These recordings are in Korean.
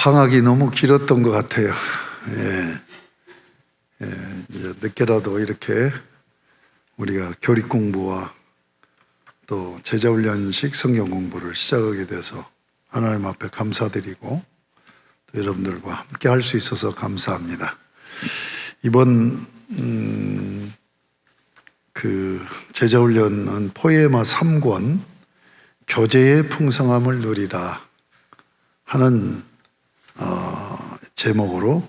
방학이 너무 길었던 것 같아요. 이제 늦게라도 이렇게 우리가 교리 공부와 또 제자훈련식 성경 공부를 시작하게 돼서 하나님 앞에 감사드리고 또 여러분들과 함께 할 수 있어서 감사합니다. 이번 그 제자훈련은 포에마 3권 교제의 풍성함을 누리라 하는 제목으로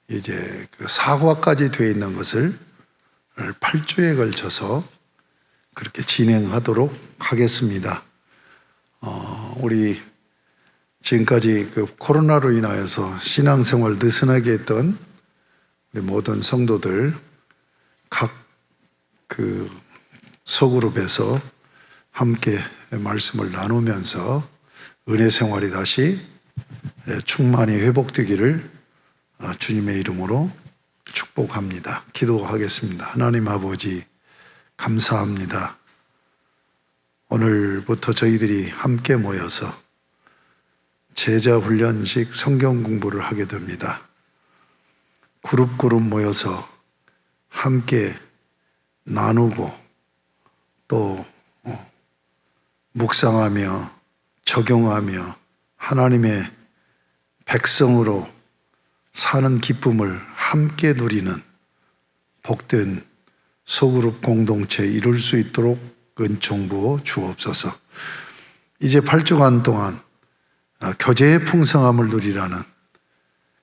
이제 그 4과까지 되어 있는 것을 8주에 걸쳐서 그렇게 진행하도록 하겠습니다. 우리 지금까지 그 코로나로 인하여서 신앙생활 느슨하게 했던 우리 모든 성도들 각 그 소그룹에서 함께 말씀을 나누면서 은혜 생활이 다시 충만히 회복되기를 주님의 이름으로 축복합니다. 기도하겠습니다. 하나님 아버지 감사합니다. 오늘부터 저희들이 함께 모여서 제자훈련식 성경 공부를 하게 됩니다. 그룹 모여서 함께 나누고 또 묵상하며 적용하며 하나님의 백성으로 사는 기쁨을 함께 누리는 복된 소그룹 공동체 이룰 수 있도록 은총 부어 주옵소서. 이제 8주간 동안 교제의 풍성함을 누리라는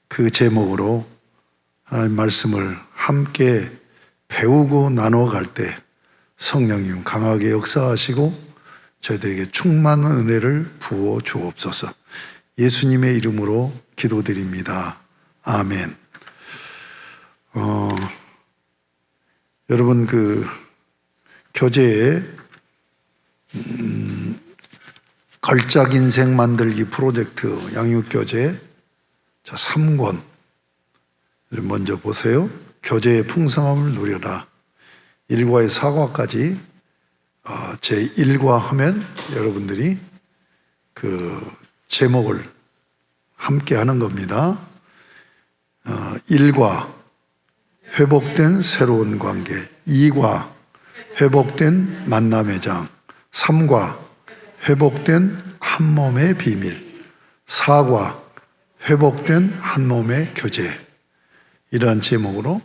그 제목으로 하나님 말씀을 함께 배우고 나눠갈 때 성령님 강하게 역사하시고 저희들에게 충만한 은혜를 부어 주옵소서. 예수님의 이름으로 기도드립니다. 아멘. 여러분 그 교재에 걸작 인생 만들기 프로젝트 양육교재 3권을 먼저 보세요. 교제의 풍성함을 누려라. 1과에 4과까지 제1과 하면 여러분들이 그 제목을 함께 하는 겁니다. 1과 회복된 새로운 관계, 2과 회복된 만남의 장, 3과 회복된 한 몸의 비밀, 4과 회복된 한 몸의 교제. 이러한 제목으로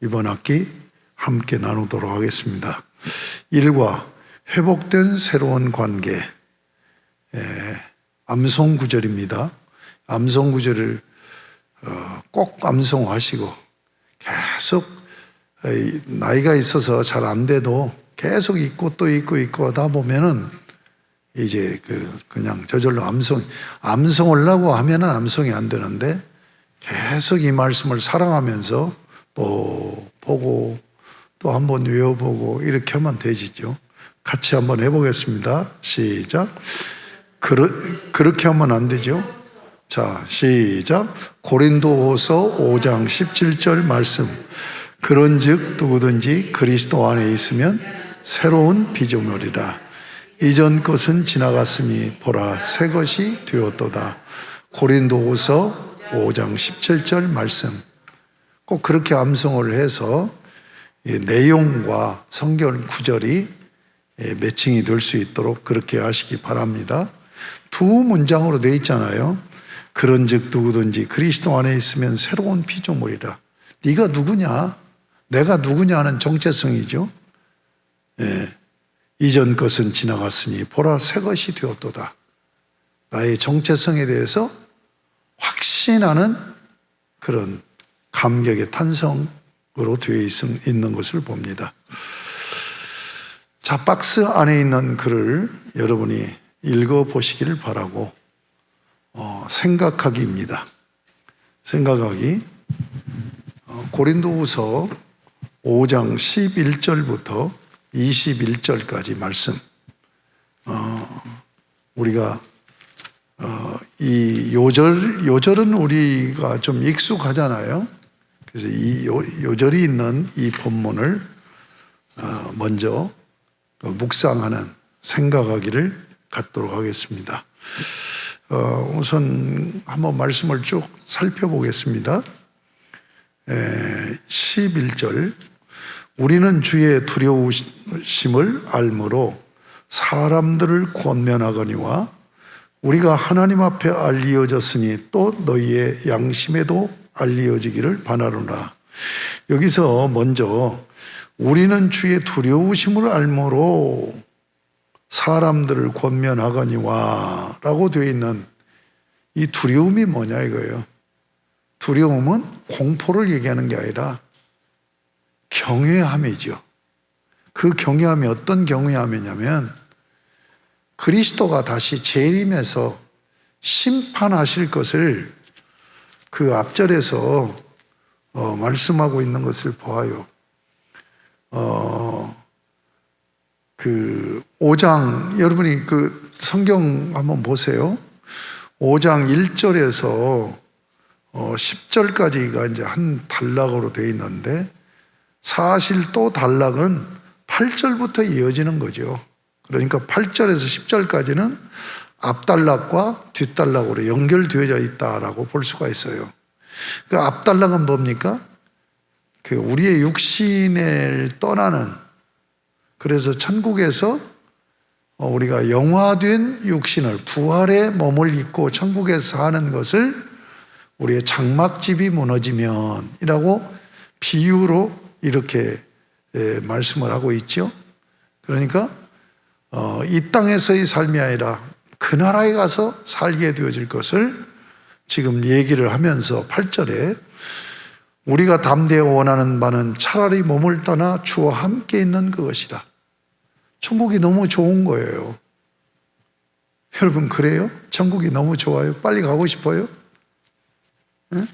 이번 학기 함께 나누도록 하겠습니다. 1과 회복된 새로운 관계. 암송 구절입니다. 암송 구절을 꼭 암송하시고 계속 나이가 있어서 잘 안 돼도 계속 읽고 또 읽고 하다 보면은 이제 그냥 저절로 암송하려고 하면은 암송이 안 되는데 계속 이 말씀을 사랑하면서 또 보고 또 한번 외워보고 이렇게 하면 되지죠. 같이 한번 해보겠습니다. 시작. 그렇게 하면 안 되죠. 자, 시작. 고린도후서 5장 17절 말씀. 그런즉 누구든지 그리스도 안에 있으면 새로운 피조물이라. 이전 것은 지나갔으니 보라 새 것이 되었도다. 고린도후서 5장 17절 말씀. 꼭 그렇게 암송을 해서 내용과 성경 구절이 매칭이 될 수 있도록 그렇게 하시기 바랍니다. 두 문장으로 되어 있잖아요. 그런즉 누구든지 그리스도 안에 있으면 새로운 피조물이라. 네가 누구냐? 내가 누구냐 하는 정체성이죠. 이전 것은 지나갔으니 보라 새 것이 되었도다. 나의 정체성에 대해서 확신하는 그런 감격의 탄성으로 되어 있는 것을 봅니다. 자, 박스 안에 있는 글을 여러분이 읽어보시기를 바라고 생각하기입니다. 생각하기. 고린도후서 5장 11절부터 21절까지 말씀. 우리가 이 요절은 우리가 좀 익숙하잖아요. 그래서 이 요절이 있는 이 본문을 먼저 묵상하는 생각하기를 갖도록 하겠습니다. 우선 한번 말씀을 쭉 살펴보겠습니다. 11절 우리는 주의 두려우심을 알므로 사람들을 권면하거니와 우리가 하나님 앞에 알리어졌으니 또 너희의 양심에도 알리어지기를 바라노라. 여기서 먼저 우리는 주의 두려우심을 알므로 사람들을 권면하거니와 라고 되어 있는 이 두려움이 뭐냐 이거예요. 두려움은 공포를 얘기하는 게 아니라 경외함이죠. 그 경외함이 어떤 경외함이냐면 그리스도가 다시 재림해서 심판하실 것을 그 앞절에서 말씀하고 있는 것을 보아요. 그 5장 여러분이 그 성경 한번 보세요. 5장 1절에서 10절까지가 이제 한 단락으로 되어 있는데 사실 또 단락은 8절부터 이어지는 거죠. 그러니까 8절에서 10절까지는 앞단락과 뒷단락으로 연결되어져 있다라고 볼 수가 있어요. 그 앞단락은 뭡니까? 그 우리의 육신을 떠나는, 그래서 천국에서 우리가 영화된 육신을 부활의 몸을 입고 천국에서 사는 것을 우리의 장막집이 무너지면이라고 비유로 이렇게 말씀을 하고 있죠. 그러니까 이 땅에서의 삶이 아니라 그 나라에 가서 살게 되어질 것을 지금 얘기를 하면서 8절에 우리가 담대히 원하는 바는 차라리 몸을 떠나 주와 함께 있는 그것이라. 천국이 너무 좋은 거예요. 여러분 그래요? 천국이 너무 좋아요? 빨리 가고 싶어요? 네?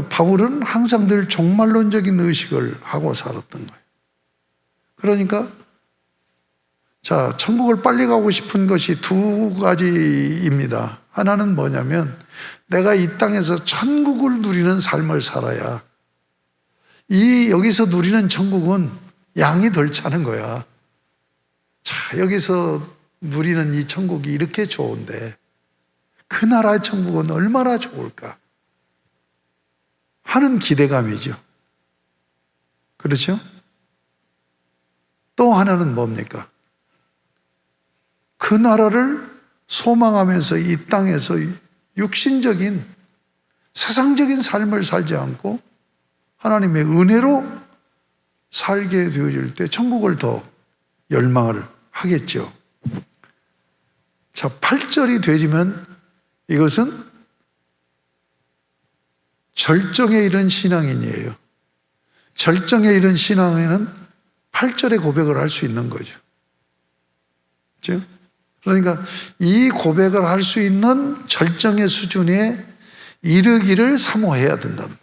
바울은 항상 늘 종말론적인 의식을 하고 살았던 거예요. 그러니까 자, 천국을 빨리 가고 싶은 것이 두 가지입니다. 하나는 뭐냐면 내가 이 땅에서 천국을 누리는 삶을 살아야 여기서 누리는 천국은 양이 덜 차는 거야. 자, 여기서 누리는 이 천국이 이렇게 좋은데 그 나라의 천국은 얼마나 좋을까 하는 기대감이죠. 그렇죠? 또 하나는 뭡니까? 그 나라를 소망하면서 이 땅에서 육신적인 세상적인 삶을 살지 않고 하나님의 은혜로 살게 되어질 때 천국을 더 열망을 하겠죠. 자, 8절이 되지면 이것은 절정에 이른 신앙인이에요. 절정에 이른 신앙인은 8절의 고백을 할 수 있는 거죠. 그렇죠? 그러니까 이 고백을 할 수 있는 절정의 수준에 이르기를 사모해야 된단 말이에요.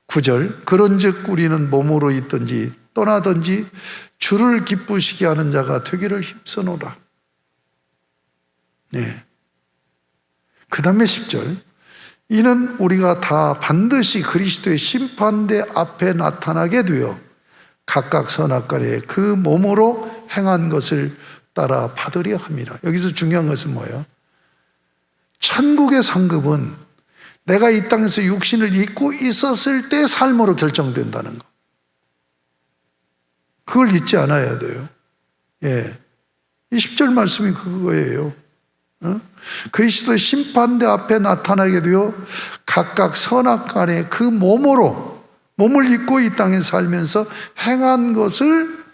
9절 그런즉 우리는 몸으로 있든지 떠나든지 주를 기쁘시게 하는 자가 되기를 힘써노라. 네. 그 다음에 10절 이는 우리가 다 반드시 그리스도의 심판대 앞에 나타나게 되어 각각 선악간에 그 몸으로 행한 것을 따라 받으려 함이라. 여기서 중요한 것은 뭐예요? 천국의 상급은 내가 이 땅에서 육신을 입고 있었을 때 삶으로 결정된다는 거. 그걸 잊지 않아야 돼요. 예. 이 10절 말씀이 그거예요. 그리스도의 심판대 앞에 나타나게 되어 각각 선악간에 그 몸을 입고 이 땅에 살면서 행한 것을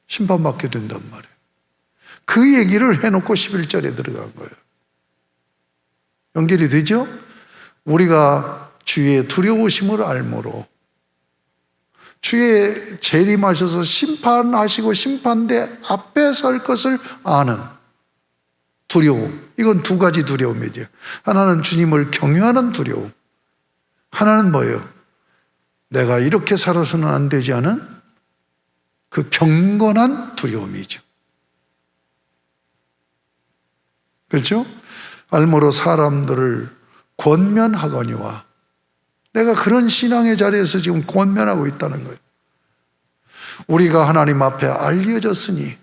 심판받게 된단 말이에요. 그 얘기를 해놓고 11절에 들어간 거예요. 연결이 되죠? 우리가 주의 두려우심을 알므로 주의 재림하셔서 심판하시고 심판대 앞에 설 것을 아는 두려움. 이건 두 가지 두려움이죠. 하나는 주님을 경외하는 두려움. 하나는 뭐예요? 내가 이렇게 살아서는 안 되지 않은 그 경건한 두려움이죠. 그렇죠? 알므로 사람들을 권면하거니와 내가 그런 신앙의 자리에서 지금 권면하고 있다는 거예요. 우리가 하나님 앞에 알려졌으니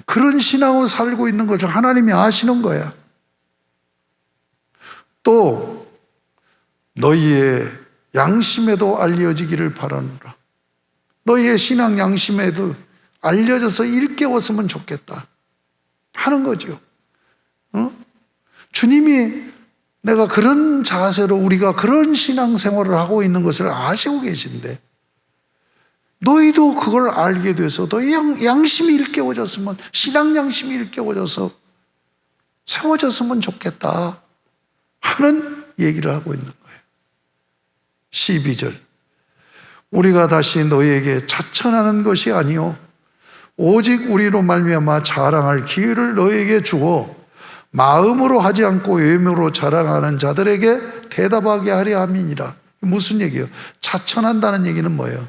그런 신앙으로 살고 있는 것을 하나님이 아시는 거야. 또 너희의 양심에도 알려지기를 바라노라. 너희의 신앙 양심에도 알려져서 일깨웠으면 좋겠다 하는 거죠. 주님이 내가 그런 자세로 우리가 그런 신앙생활을 하고 있는 것을 아시고 계신데 너희도 그걸 알게 돼서 너희 양심이 일깨워졌으면, 신앙 양심이 일깨워져서 세워졌으면 좋겠다 하는 얘기를 하고 있는 거예요. 12절, 우리가 다시 너희에게 자천하는 것이 아니요 오직 우리로 말미암아 자랑할 기회를 너희에게 주어 마음으로 하지 않고 외모로 자랑하는 자들에게 대답하게 하려 함이니라. 무슨 얘기예요? 자천한다는 얘기는 뭐예요?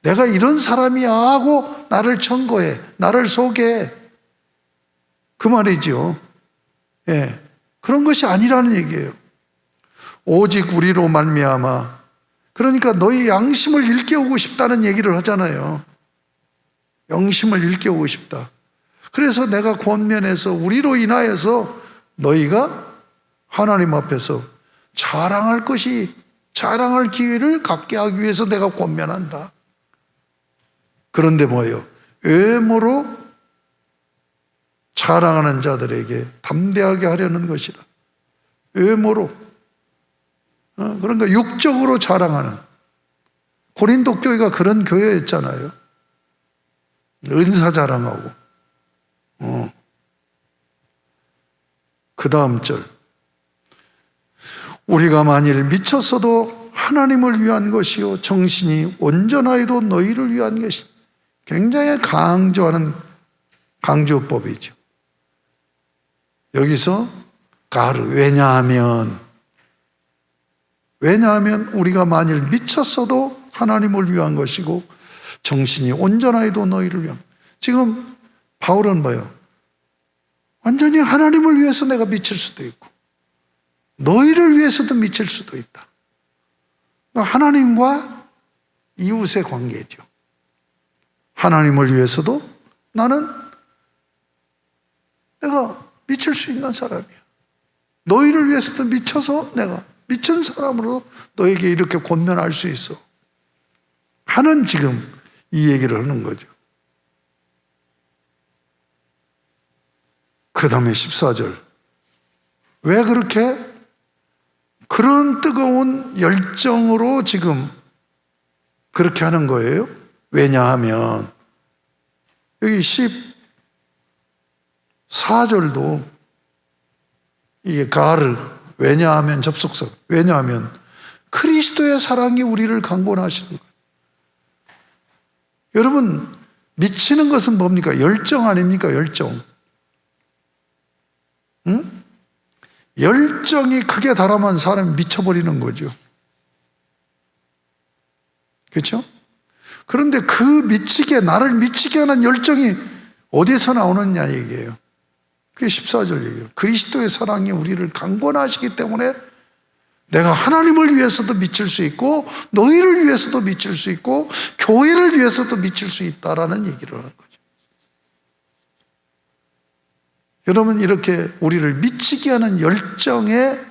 내가 이런 사람이야 하고 나를 청거해, 나를 소개해, 그 말이죠. 예, 그런 것이 아니라는 얘기예요. 오직 우리로 말미암아, 그러니까 너희 양심을 일깨우고 싶다는 얘기를 하잖아요. 양심을 일깨우고 싶다. 그래서 내가 권면해서 우리로 인하여서 너희가 하나님 앞에서 자랑할 기회를 갖게 하기 위해서 내가 권면한다. 그런데 뭐예요? 외모로 자랑하는 자들에게 담대하게 하려는 것이라. 외모로. 그러니까 육적으로 자랑하는. 고린도 교회가 그런 교회였잖아요. 은사 자랑하고. 그 다음 절, 우리가 만일 미쳤어도 하나님을 위한 것이요 정신이 온전하여도 너희를 위한 것이. 굉장히 강조하는 강조법이죠. 여기서 가르, 왜냐하면 우리가 만일 미쳤어도 하나님을 위한 것이고 정신이 온전하여도 너희를 위한. 지금 바울은 뭐예요? 완전히 하나님을 위해서 내가 미칠 수도 있고 너희를 위해서도 미칠 수도 있다. 하나님과 이웃의 관계죠. 하나님을 위해서도 나는 내가 미칠 수 있는 사람이야. 너희를 위해서도 미쳐서 내가 미친 사람으로 너에게 이렇게 권면할 수 있어 하는 지금 이 얘기를 하는 거죠. 그 다음에 14절, 왜 그렇게 그런 뜨거운 열정으로 지금 그렇게 하는 거예요? 왜냐하면 여기 14절도 이게 가르, 왜냐하면 접속사, 왜냐하면 그리스도의 사랑이 우리를 강권하시는 거예요. 여러분, 미치는 것은 뭡니까? 열정 아닙니까? 열정. 응? 열정이 크게 달하면 사람이 미쳐버리는 거죠. 그렇죠? 그런데 그 나를 미치게 하는 열정이 어디서 나오느냐 얘기예요. 그게 14절 얘기예요. 그리스도의 사랑이 우리를 강권하시기 때문에 내가 하나님을 위해서도 미칠 수 있고 너희를 위해서도 미칠 수 있고 교회를 위해서도 미칠 수 있다라는 얘기를 하는 거죠. 여러분, 이렇게 우리를 미치게 하는 열정의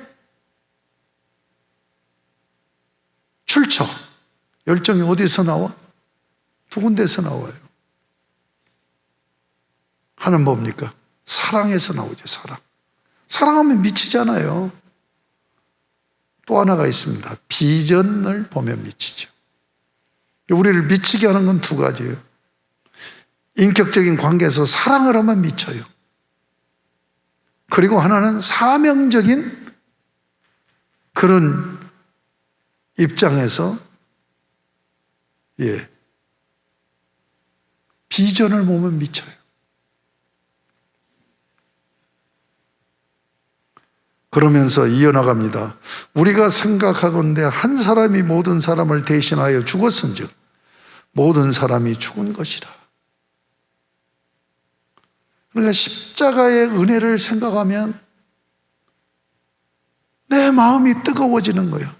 출처, 열정이 어디서 나와? 두 군데서 나와요. 하나는 뭡니까? 사랑에서 나오죠. 사랑하면 미치잖아요. 또 하나가 있습니다. 비전을 보면 미치죠. 우리를 미치게 하는 건 두 가지예요. 인격적인 관계에서 사랑을 하면 미쳐요. 그리고 하나는 사명적인 그런 입장에서 비전을 보면 미쳐요. 그러면서 이어나갑니다. 우리가 생각하건대 한 사람이 모든 사람을 대신하여 죽었은즉 모든 사람이 죽은 것이라. 그러니까 십자가의 은혜를 생각하면 내 마음이 뜨거워지는 거예요.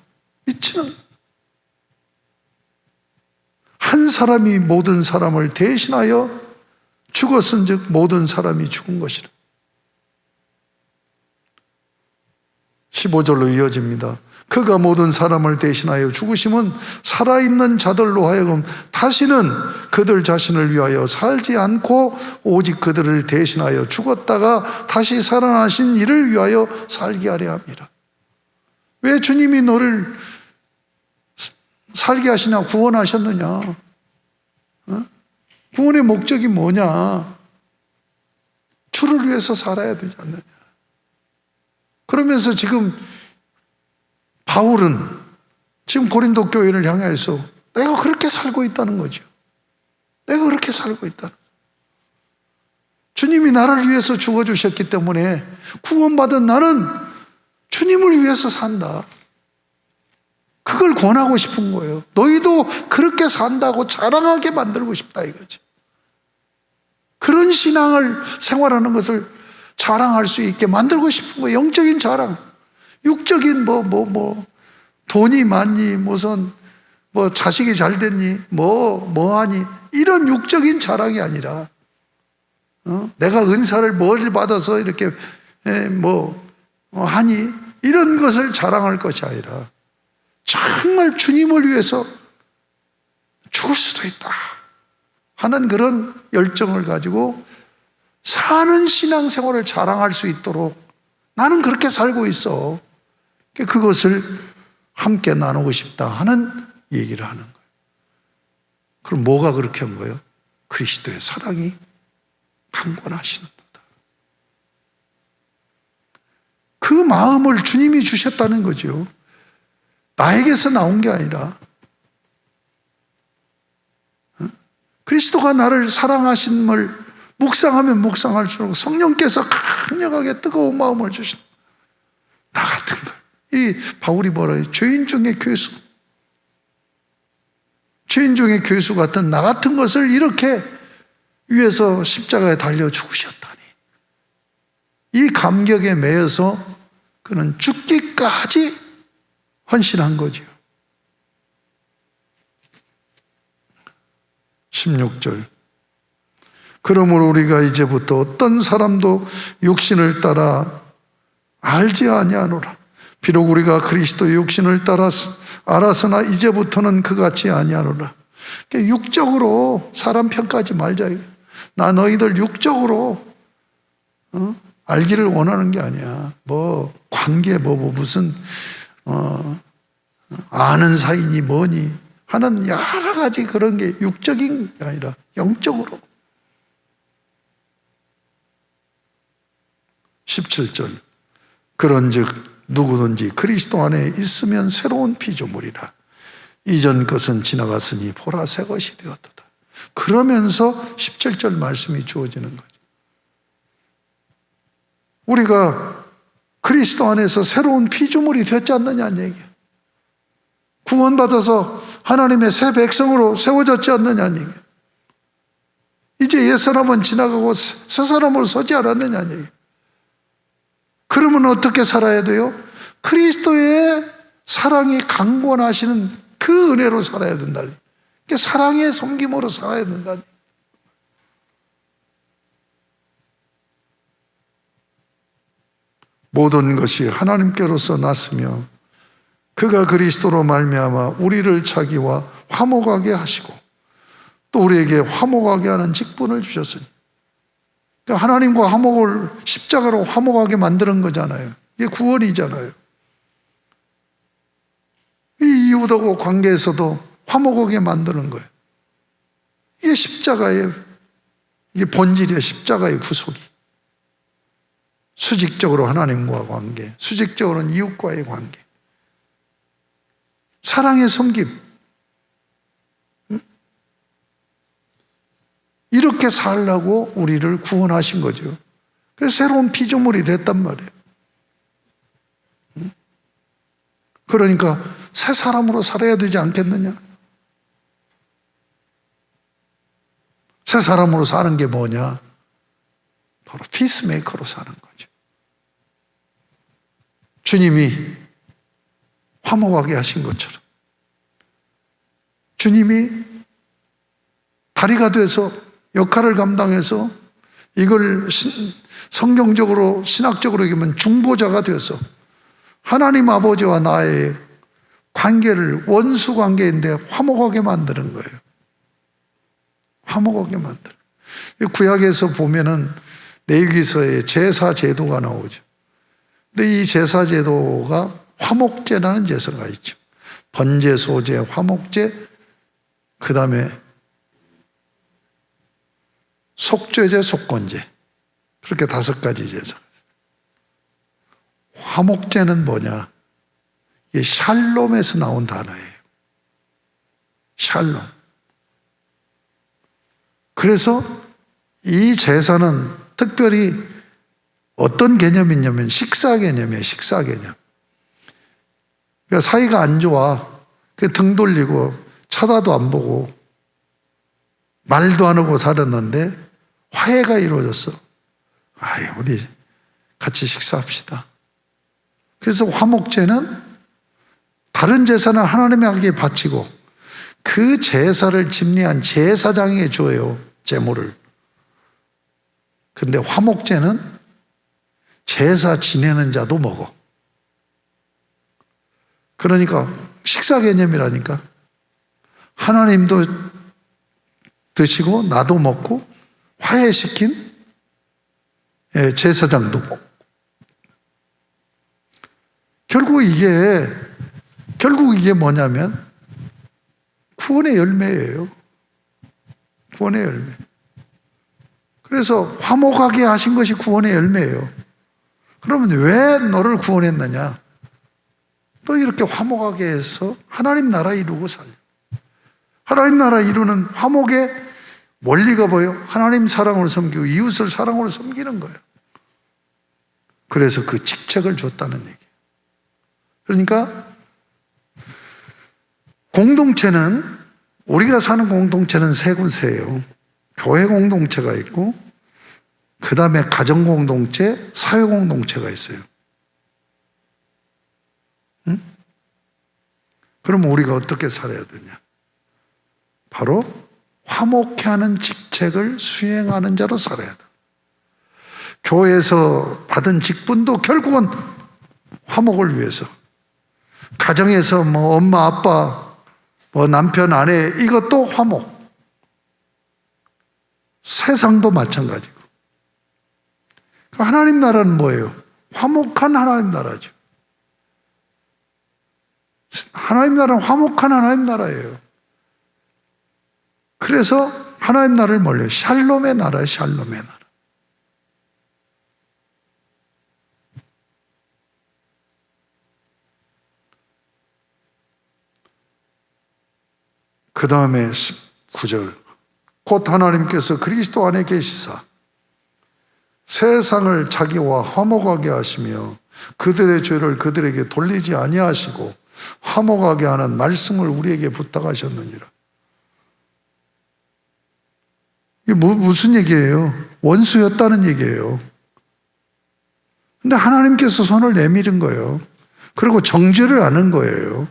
미치는 거예요. 한 사람이 모든 사람을 대신하여 죽었은즉 모든 사람이 죽은 것이라. 15절로 이어집니다. 그가 모든 사람을 대신하여 죽으심은 살아있는 자들로 하여금 다시는 그들 자신을 위하여 살지 않고 오직 그들을 대신하여 죽었다가 다시 살아나신 이를 위하여 살게 하려 함이라. 왜 주님이 너를 살게 하시냐, 구원하셨느냐? 구원의 목적이 뭐냐? 주를 위해서 살아야 되지 않느냐? 그러면서 지금 바울은 지금 고린도 교회를 향해서 내가 그렇게 살고 있다는 거죠. 내가 그렇게 살고 있다. 주님이 나를 위해서 죽어주셨기 때문에 구원받은 나는 주님을 위해서 산다. 그걸 권하고 싶은 거예요. 너희도 그렇게 산다고 자랑하게 만들고 싶다 이거지. 그런 신앙을 생활하는 것을 자랑할 수 있게 만들고 싶은 거예요. 영적인 자랑. 육적인 돈이 많니, 무슨 자식이 잘 됐니, 뭐하니, 이런 육적인 자랑이 아니라, 내가 은사를 뭘 받아서 이렇게 하니, 이런 것을 자랑할 것이 아니라 정말 주님을 위해서 죽을 수도 있다 하는 그런 열정을 가지고 사는 신앙생활을 자랑할 수 있도록 나는 그렇게 살고 있어. 그것을 함께 나누고 싶다 하는 얘기를 하는 거예요. 그럼 뭐가 그렇게 한 거예요? 그리스도의 사랑이 강권하시는 거다. 그 마음을 주님이 주셨다는 거죠. 나에게서 나온 게 아니라 그리스도가 나를 사랑하심을 묵상하면 묵상할수록 성령께서 강력하게 뜨거운 마음을 주신다. 나 같은 걸. 이 바울이 뭐라 해요? 죄인 중에 괴수. 죄인 중에 괴수 같은 나 같은 것을 이렇게 위해서 십자가에 달려 죽으셨다니. 이 감격에 매여서 그는 죽기까지 헌신한 거죠. 16절. 그러므로 우리가 이제부터 어떤 사람도 육신을 따라 알지 아니하노라. 비록 우리가 그리스도의 육신을 따라 알았으나 이제부터는 그같이 아니하노라. 육적으로 사람 평가하지 말자. 나 너희들 육적으로 알기를 원하는 게 아니야. 관계 무슨 아는 사이니 뭐니 하는 여러 가지 그런 게 육적인 게 아니라 영적으로. 17절. 그런즉 누구든지 그리스도 안에 있으면 새로운 피조물이라. 이전 것은 지나갔으니 보라 새 것이 되었도다. 그러면서 17절 말씀이 주어지는 거죠. 우리가 그리스도 안에서 새로운 피조물이 되었지 않느냐는 얘기예요. 구원받아서 하나님의 새 백성으로 세워졌지 않느냐는 얘기예요. 이제 옛사람은 지나가고 새 사람으로 서지 않았느냐는 얘기예요. 그러면 어떻게 살아야 돼요? 그리스도의 사랑이 강권하시는 그 은혜로 살아야 된다. 그러니까 사랑의 섬김으로 살아야 된다. 모든 것이 하나님께로서 났으며 그가 그리스도로 말미암아 우리를 자기와 화목하게 하시고 또 우리에게 화목하게 하는 직분을 주셨으니, 그러니까 하나님과 화목을 십자가로 화목하게 만드는 거잖아요. 이게 구원이잖아요. 이 이웃하고 관계에서도 화목하게 만드는 거예요. 이게 십자가의, 이게 본질이에요. 십자가의 구속이. 수직적으로 하나님과 관계, 수직적으로는 이웃과의 관계, 사랑의 섬김. 이렇게 살라고 우리를 구원하신 거죠. 그래서 새로운 피조물이 됐단 말이에요. 그러니까 새 사람으로 살아야 되지 않겠느냐? 새 사람으로 사는 게 뭐냐? 바로 피스메이커로 사는 거죠. 주님이 화목하게 하신 것처럼 주님이 다리가 돼서 역할을 감당해서 이걸 성경적으로 신학적으로 얘기하면 중보자가 되어서 하나님 아버지와 나의 관계를 원수 관계인데 화목하게 만드는 거예요. 화목하게 만드는. 구약에서 보면은 레위기서에 제사 제도가 나오죠. 근데 이 제사 제도가 화목제라는 제사가 있죠. 번제, 소제, 화목제, 그 다음에 속죄제, 속건제. 그렇게 5가지 제사가 있어요. 화목제는 뭐냐? 이게 샬롬에서 나온 단어예요. 샬롬. 그래서 이 제사는 특별히 어떤 개념이냐면 식사 개념이에요. 식사 개념. 그러니까 사이가 안 좋아. 등 돌리고 쳐다도 안 보고 말도 안 하고 살았는데 화해가 이루어졌어. 우리 같이 식사합시다. 그래서 화목제는 다른 제사는 하나님에게 바치고 그 제사를 집례한 제사장에게 줘요. 제물을. 근데 화목제는 제사 지내는 자도 먹어. 그러니까 식사 개념이라니까. 하나님도 드시고 나도 먹고 화해시킨 제사장도 먹고. 결국 이게 뭐냐면 구원의 열매예요. 구원의 열매. 그래서 화목하게 하신 것이 구원의 열매예요. 그러면 왜 너를 구원했느냐? 너 이렇게 화목하게 해서 하나님 나라 이루고 살려. 하나님 나라 이루는 화목의 원리가 뭐예요? 하나님 사랑으로 섬기고 이웃을 사랑으로 섬기는 거예요. 그래서 그 직책을 줬다는 얘기예요. 그러니까 공동체는, 우리가 사는 공동체는 세 군데예요. 교회 공동체가 있고, 그 다음에 가정 공동체, 사회 공동체가 있어요. 응? 그럼 우리가 어떻게 살아야 되냐? 바로 화목케 하는 직책을 수행하는 자로 살아야 돼. 교회에서 받은 직분도 결국은 화목을 위해서. 가정에서 뭐 엄마, 아빠, 뭐 남편, 아내, 이것도 화목. 세상도 마찬가지고. 하나님 나라는 뭐예요? 화목한 하나님 나라죠. 하나님 나라는 화목한 하나님 나라예요. 그래서 하나님 나라를 뭘요? 샬롬의 나라예요. 샬롬의 나라. 그 다음에 19절. 곧 하나님께서 그리스도 안에 계시사 세상을 자기와 화목하게 하시며 그들의 죄를 그들에게 돌리지 아니하시고 화목하게 하는 말씀을 우리에게 부탁하셨느니라. 이게 무슨 얘기예요? 원수였다는 얘기예요. 근데 하나님께서 손을 내밀은 거예요. 그리고 정죄를 안 한 거예요.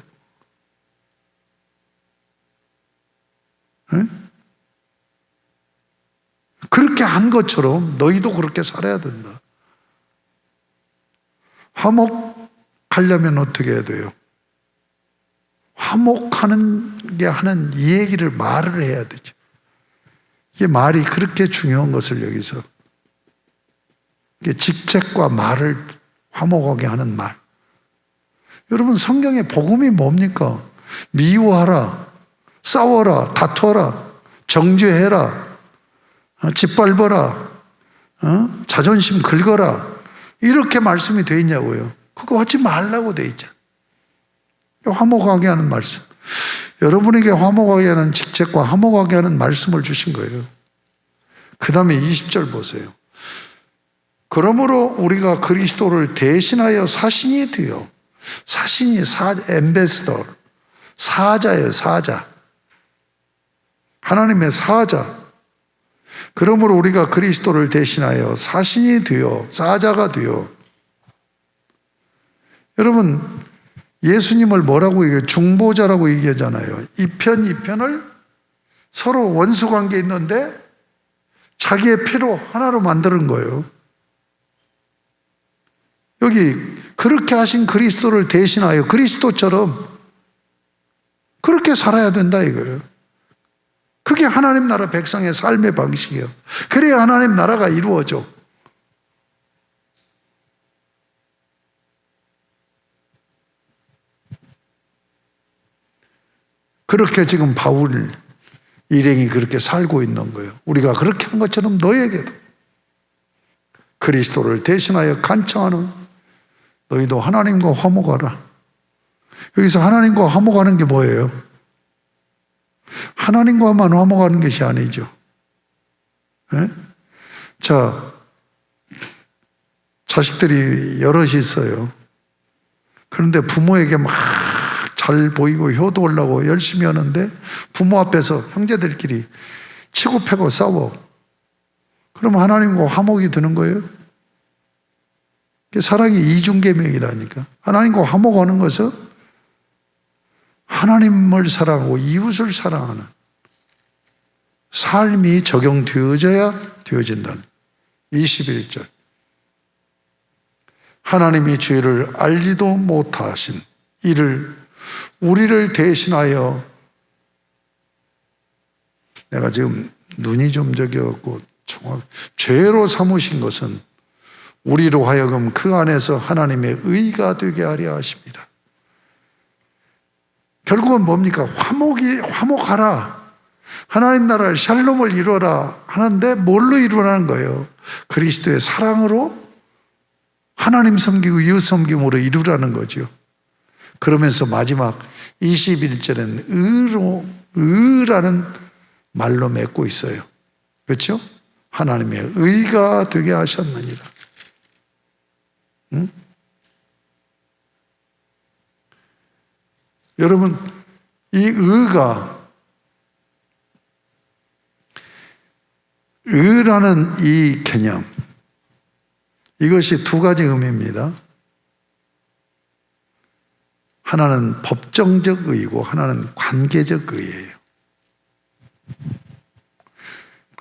네? 그렇게 한 것처럼 너희도 그렇게 살아야 된다. 화목하려면 어떻게 해야 돼요? 화목하는 게 하는 이 얘기를 말을 해야 되죠. 이게 말이 그렇게 중요한 것을 여기서 이게 직책과 말을 화목하게 하는 말. 여러분 성경의 복음이 뭡니까? 미워하라, 싸워라, 다투어라, 정죄해라, 짓밟아라, 자존심 긁어라, 이렇게 말씀이 되어 있냐고요. 그거 하지 말라고 되어 있잖아요. 화목하게 하는 말씀. 여러분에게 화목하게 하는 직책과 화목하게 하는 말씀을 주신 거예요. 그 다음에 20절 보세요. 그러므로 우리가 그리스도를 대신하여 사신이 되어, 사신이 엠베스더, 사자예요. 사자. 하나님의 사자. 그러므로 우리가 그리스도를 대신하여 사신이 되어, 사자가 되어. 여러분 예수님을 뭐라고 얘기해요? 중보자라고 얘기하잖아요. 이 편을 서로 원수관계 있는데 자기의 피로 하나로 만드는 거예요. 여기 그렇게 하신 그리스도를 대신하여 그리스도처럼 그렇게 살아야 된다 이거예요. 그게 하나님 나라 백성의 삶의 방식이에요. 그래야 하나님 나라가 이루어져. 그렇게 지금 바울 일행이 그렇게 살고 있는 거예요. 우리가 그렇게 한 것처럼 너에게도 그리스도를 대신하여 간청하는 너희도 하나님과 화목하라. 여기서 하나님과 화목하는 게 뭐예요? 하나님과만 화목하는 것이 아니죠. 네? 자, 자식들이 여럿이 있어요. 그런데 부모에게 막 잘 보이고 효도하려고 열심히 하는데 부모 앞에서 형제들끼리 치고 패고 싸워. 그러면 하나님과 화목이 드는 거예요? 사랑이 이중계명이라니까. 하나님과 화목하는 것은 하나님을 사랑하고 이웃을 사랑하는 삶이 적용되어져야 되어진다는 21절. 하나님이 죄를 알지도 못하신 이를 우리를 대신하여, 내가 지금 눈이 좀 저기였고 죄로 삼으신 것은 우리로 하여금 그 안에서 하나님의 의가 되게 하려 하십니다. 결국은 뭡니까? 화목하라. 하나님 나라를 샬롬을 이루어라 하는데 뭘로 이루라는 거예요? 그리스도의 사랑으로 하나님 섬기고 이웃 섬김으로 이루라는 거죠. 그러면서 마지막 21절엔 의라는 말로 맺고 있어요. 그렇죠? 하나님의 의가 되게 하셨느니라. 응? 여러분, 이 의라는 이 개념, 이것이 두 가지 의미입니다. 하나는 법정적 의이고 하나는 관계적 의예요.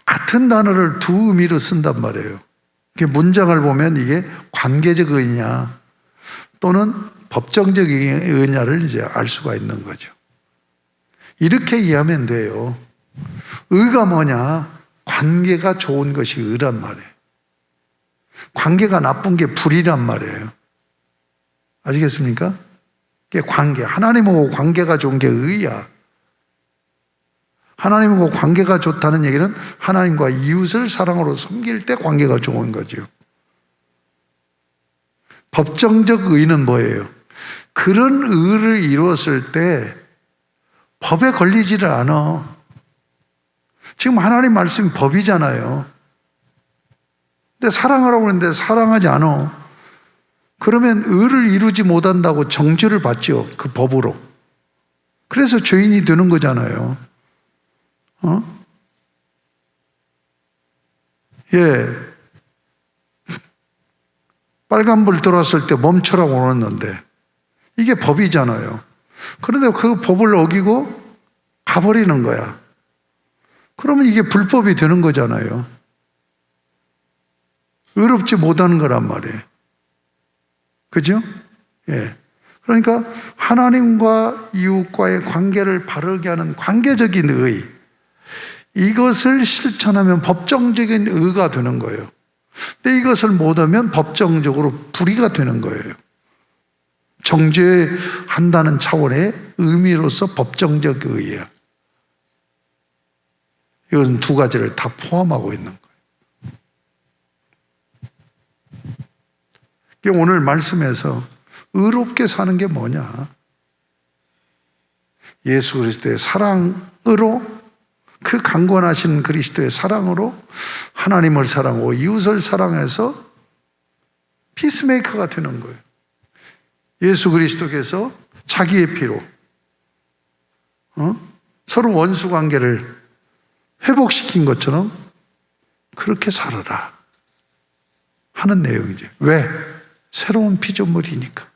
같은 단어를 두 의미로 쓴단 말이에요. 문장을 보면 이게 관계적 의냐 또는 법정적 의냐를 이제 알 수가 있는 거죠. 이렇게 이해하면 돼요. 의가 뭐냐? 관계가 좋은 것이 의란 말이에요. 관계가 나쁜 게 불이란 말이에요. 아시겠습니까? 이게 관계, 하나님하고 관계가 좋은 게 의야. 하나님하고 관계가 좋다는 얘기는 하나님과 이웃을 사랑으로 섬길 때 관계가 좋은 거죠. 법정적 의는 뭐예요? 그런 의를 이루었을 때 법에 걸리지를 않아. 지금 하나님 말씀이 법이잖아요. 근데 사랑하라고 그러는데 사랑하지 않아. 그러면 의를 이루지 못한다고 정죄를 받죠. 그 법으로. 그래서 죄인이 되는 거잖아요. 예. 빨간불 들어왔을 때 멈춰라고 그러는데 이게 법이잖아요. 그런데 그 법을 어기고 가버리는 거야. 그러면 이게 불법이 되는 거잖아요. 의롭지 못하는 거란 말이에요. 그죠? 예. 그러니까 하나님과 이웃과의 관계를 바르게 하는 관계적인 의, 이것을 실천하면 법정적인 의가 되는 거예요. 근데 이것을 못하면 법정적으로 불의가 되는 거예요. 정죄한다는 차원의 의미로서 법정적 의예요. 이것은 두 가지를 다 포함하고 있는 거예요. 오늘 말씀에서 의롭게 사는 게 뭐냐? 예수 그리스도의 사랑으로, 그 강권하신 그리스도의 사랑으로 하나님을 사랑하고 이웃을 사랑해서 피스메이커가 되는 거예요. 예수 그리스도께서 자기의 피로 서로 원수 관계를 회복시킨 것처럼 그렇게 살아라 하는 내용이죠. 왜? 새로운 피조물이니까.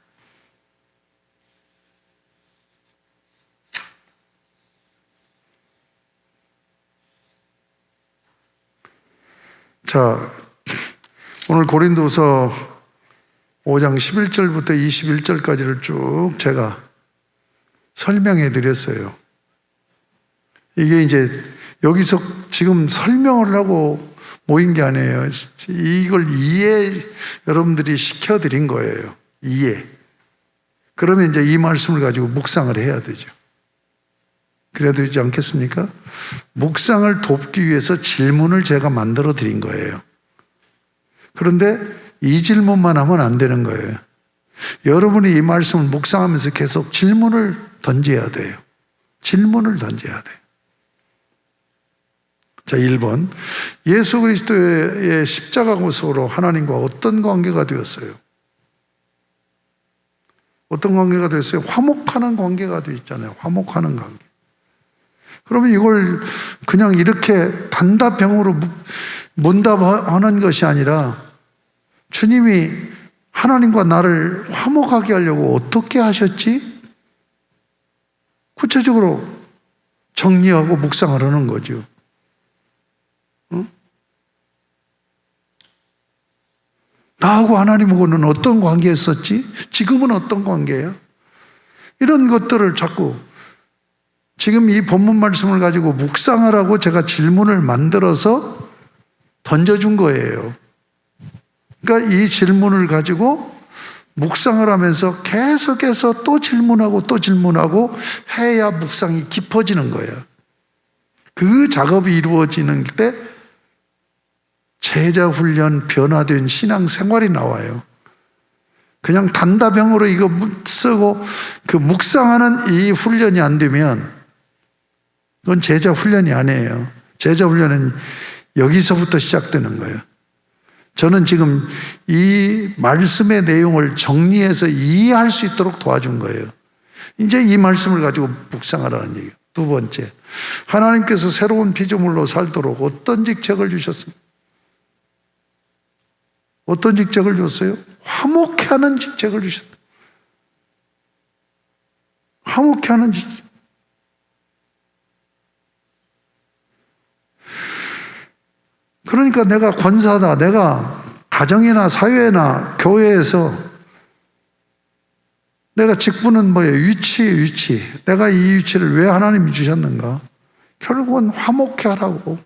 자, 오늘 고린도서 5장 11절부터 21절까지를 쭉 제가 설명해 드렸어요. 이게 이제 여기서 지금 설명을 하고 모인 게 아니에요. 이걸 여러분들이 시켜드린 거예요. 이해. 그러면 이제 이 말씀을 가지고 묵상을 해야 되죠. 그래야 되지 않겠습니까? 묵상을 돕기 위해서 질문을 제가 만들어 드린 거예요. 그런데 이 질문만 하면 안 되는 거예요. 여러분이 이 말씀을 묵상하면서 계속 질문을 던져야 돼요. 질문을 던져야 돼요. 자, 1번. 예수 그리스도의 십자가 고소로 하나님과 어떤 관계가 되었어요? 어떤 관계가 되었어요? 화목하는 관계가 되어 있잖아요. 화목하는 관계. 그러면 이걸 그냥 이렇게 단답형으로 문답하는 것이 아니라 주님이 하나님과 나를 화목하게 하려고 어떻게 하셨지? 구체적으로 정리하고 묵상을 하는 거죠. 나하고 하나님하고는 어떤 관계였었지? 지금은 어떤 관계야? 이런 것들을 자꾸 지금 이 본문 말씀을 가지고 묵상을 하고 제가 질문을 만들어서 던져준 거예요. 그러니까 이 질문을 가지고 묵상을 하면서 계속해서 또 질문하고 또 질문하고 해야 묵상이 깊어지는 거예요. 그 작업이 이루어지는 때 제자 훈련, 변화된 신앙 생활이 나와요. 그냥 단답형으로 이거 쓰고 그 묵상하는 이 훈련이 안 되면 그건 제자 훈련이 아니에요. 제자 훈련은 여기서부터 시작되는 거예요. 저는 지금 이 말씀의 내용을 정리해서 이해할 수 있도록 도와준 거예요. 이제 이 말씀을 가지고 묵상하라는 얘기예요. 두 번째, 하나님께서 새로운 피조물로 살도록 어떤 직책을 주셨습니까? 어떤 직책을 줬어요? 화목케 하는 직책을 주셨다. 화목케 하는 직책. 그러니까 내가 권사다. 내가 가정이나 사회나 교회에서 내가 직분은 뭐예요? 위치. 내가 이 위치를 왜 하나님이 주셨는가? 결국은 화목케 하라고.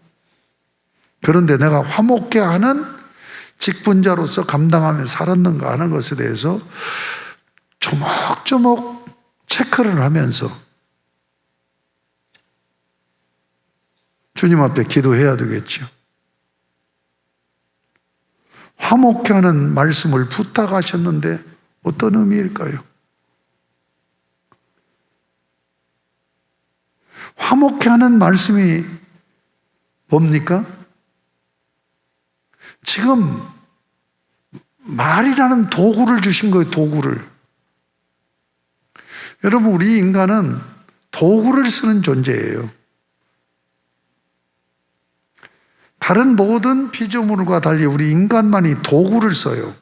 그런데 내가 화목케 하는 직분자로서 감당하며 살았는가 하는 것에 대해서 조목조목 체크를 하면서 주님 앞에 기도해야 되겠죠. 화목케 하는 말씀을 부탁하셨는데 어떤 의미일까요? 화목케 하는 말씀이 뭡니까? 지금 말이라는 도구를 주신 거예요. 도구를. 여러분, 우리 인간은 도구를 쓰는 존재예요. 다른 모든 피조물과 달리 우리 인간만이 도구를 써요.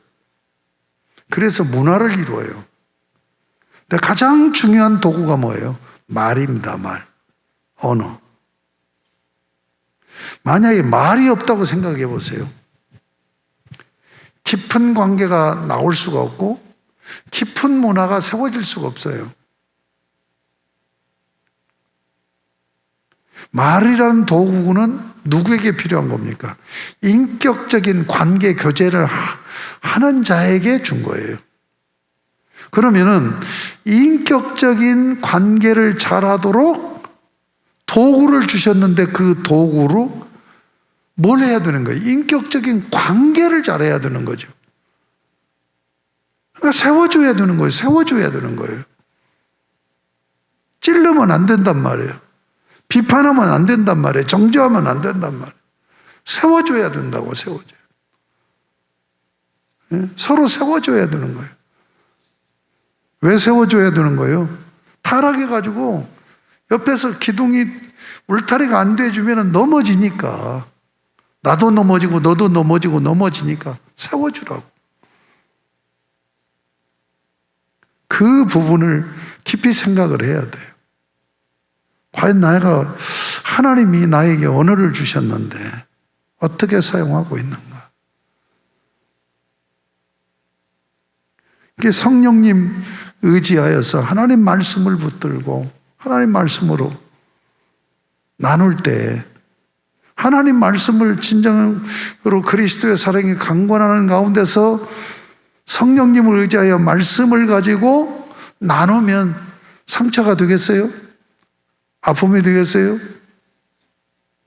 그래서 문화를 이루어요. 근데 가장 중요한 도구가 뭐예요? 말입니다. 말. 언어. 만약에 말이 없다고 생각해 보세요. 깊은 관계가 나올 수가 없고 깊은 문화가 세워질 수가 없어요. 말이라는 도구는 누구에게 필요한 겁니까? 인격적인 관계 교제를 하는 자에게 준 거예요. 그러면은 인격적인 관계를 잘하도록 도구를 주셨는데 그 도구로 뭘 해야 되는 거예요? 인격적인 관계를 잘해야 되는 거죠. 그러니까 세워줘야 되는 거예요. 세워줘야 되는 거예요. 찔르면 안 된단 말이에요. 비판하면 안 된단 말이에요. 정죄하면 안 된단 말이에요. 세워줘야 된다고, 세워줘요. 서로 세워줘야 되는 거예요. 왜 세워줘야 되는 거예요? 타락해가지고 옆에서 기둥이 울타리가 안 돼주면 넘어지니까. 나도 넘어지고 너도 넘어지고 넘어지니까 세워주라고. 그 부분을 깊이 생각을 해야 돼요. 과연 내가 하나님이 나에게 언어를 주셨는데 어떻게 사용하고 있는가? 이게 성령님 의지하여서 하나님 말씀을 붙들고 하나님 말씀으로 나눌 때 하나님 말씀을 진정으로 그리스도의 사랑이 강권하는 가운데서 성령님을 의지하여 말씀을 가지고 나누면 상처가 되겠어요? 아픔이 되겠어요?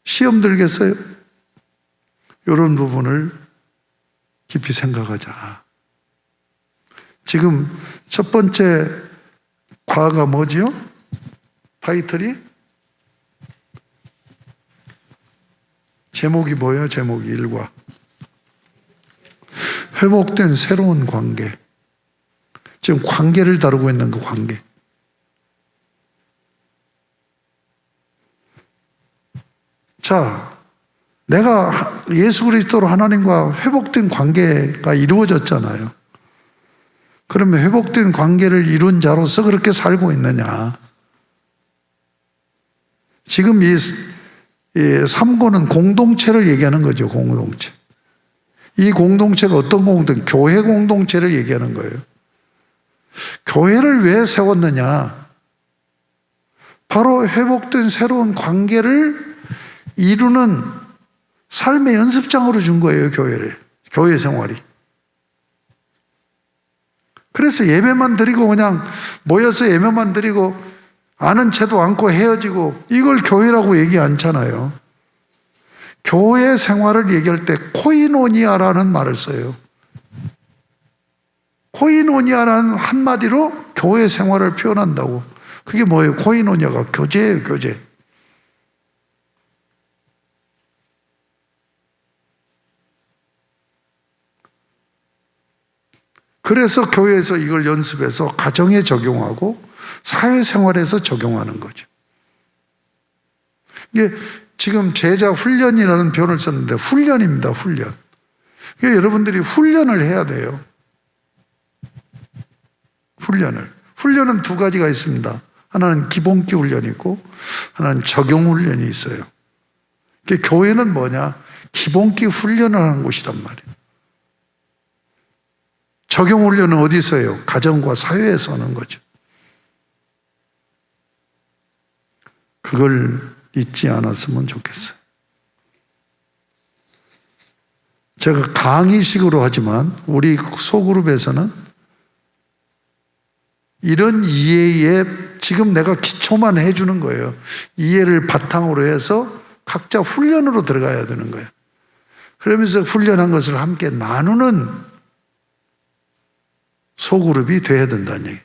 시험 들겠어요? 이런 부분을 깊이 생각하자. 지금 첫 번째 과가 뭐지요? 타이틀이? 제목이 뭐예요? 제목이 1과 회복된 새로운 관계. 지금 관계를 다루고 있는 그 관계. 자, 내가 예수 그리스도로 하나님과 회복된 관계가 이루어졌잖아요. 그러면 회복된 관계를 이룬 자로서 그렇게 살고 있느냐? 지금 이 3고는 공동체를 얘기하는 거죠. 공동체. 이 공동체가 어떤 공동체? 교회 공동체를 얘기하는 거예요. 교회를 왜 세웠느냐? 바로 회복된 새로운 관계를 이루는 삶의 연습장으로 준 거예요. 교회를. 교회 생활이. 그래서 예배만 드리고 그냥 모여서 예배만 드리고 아는 채도 않고 헤어지고 이걸 교회라고 얘기 않잖아요. 교회 생활을 얘기할 때 코이노니아라는 말을 써요. 코이노니아라는 한마디로 교회 생활을 표현한다고. 그게 뭐예요? 코이노니아가 교제예요, 교제. 그래서 교회에서 이걸 연습해서 가정에 적용하고 사회생활에서 적용하는 거죠. 이게 지금 제자 훈련이라는 표현을 썼는데 훈련입니다. 훈련. 그러니까 여러분들이 훈련을 해야 돼요. 훈련은 두 가지가 있습니다. 하나는 기본기 훈련이 있고 하나는 적용 훈련이 있어요. 그러니까 교회는 뭐냐? 기본기 훈련을 하는 곳이란 말이에요. 적용 훈련은 어디서 해요? 가정과 사회에서 하는 거죠. 그걸 잊지 않았으면 좋겠어요. 제가 강의식으로 하지만 우리 소그룹에서는 이런 이해에 지금 내가 기초만 해주는 거예요. 이해를 바탕으로 해서 각자 훈련으로 들어가야 되는 거예요. 그러면서 훈련한 것을 함께 나누는 소그룹이 돼야 된다는 얘기예요.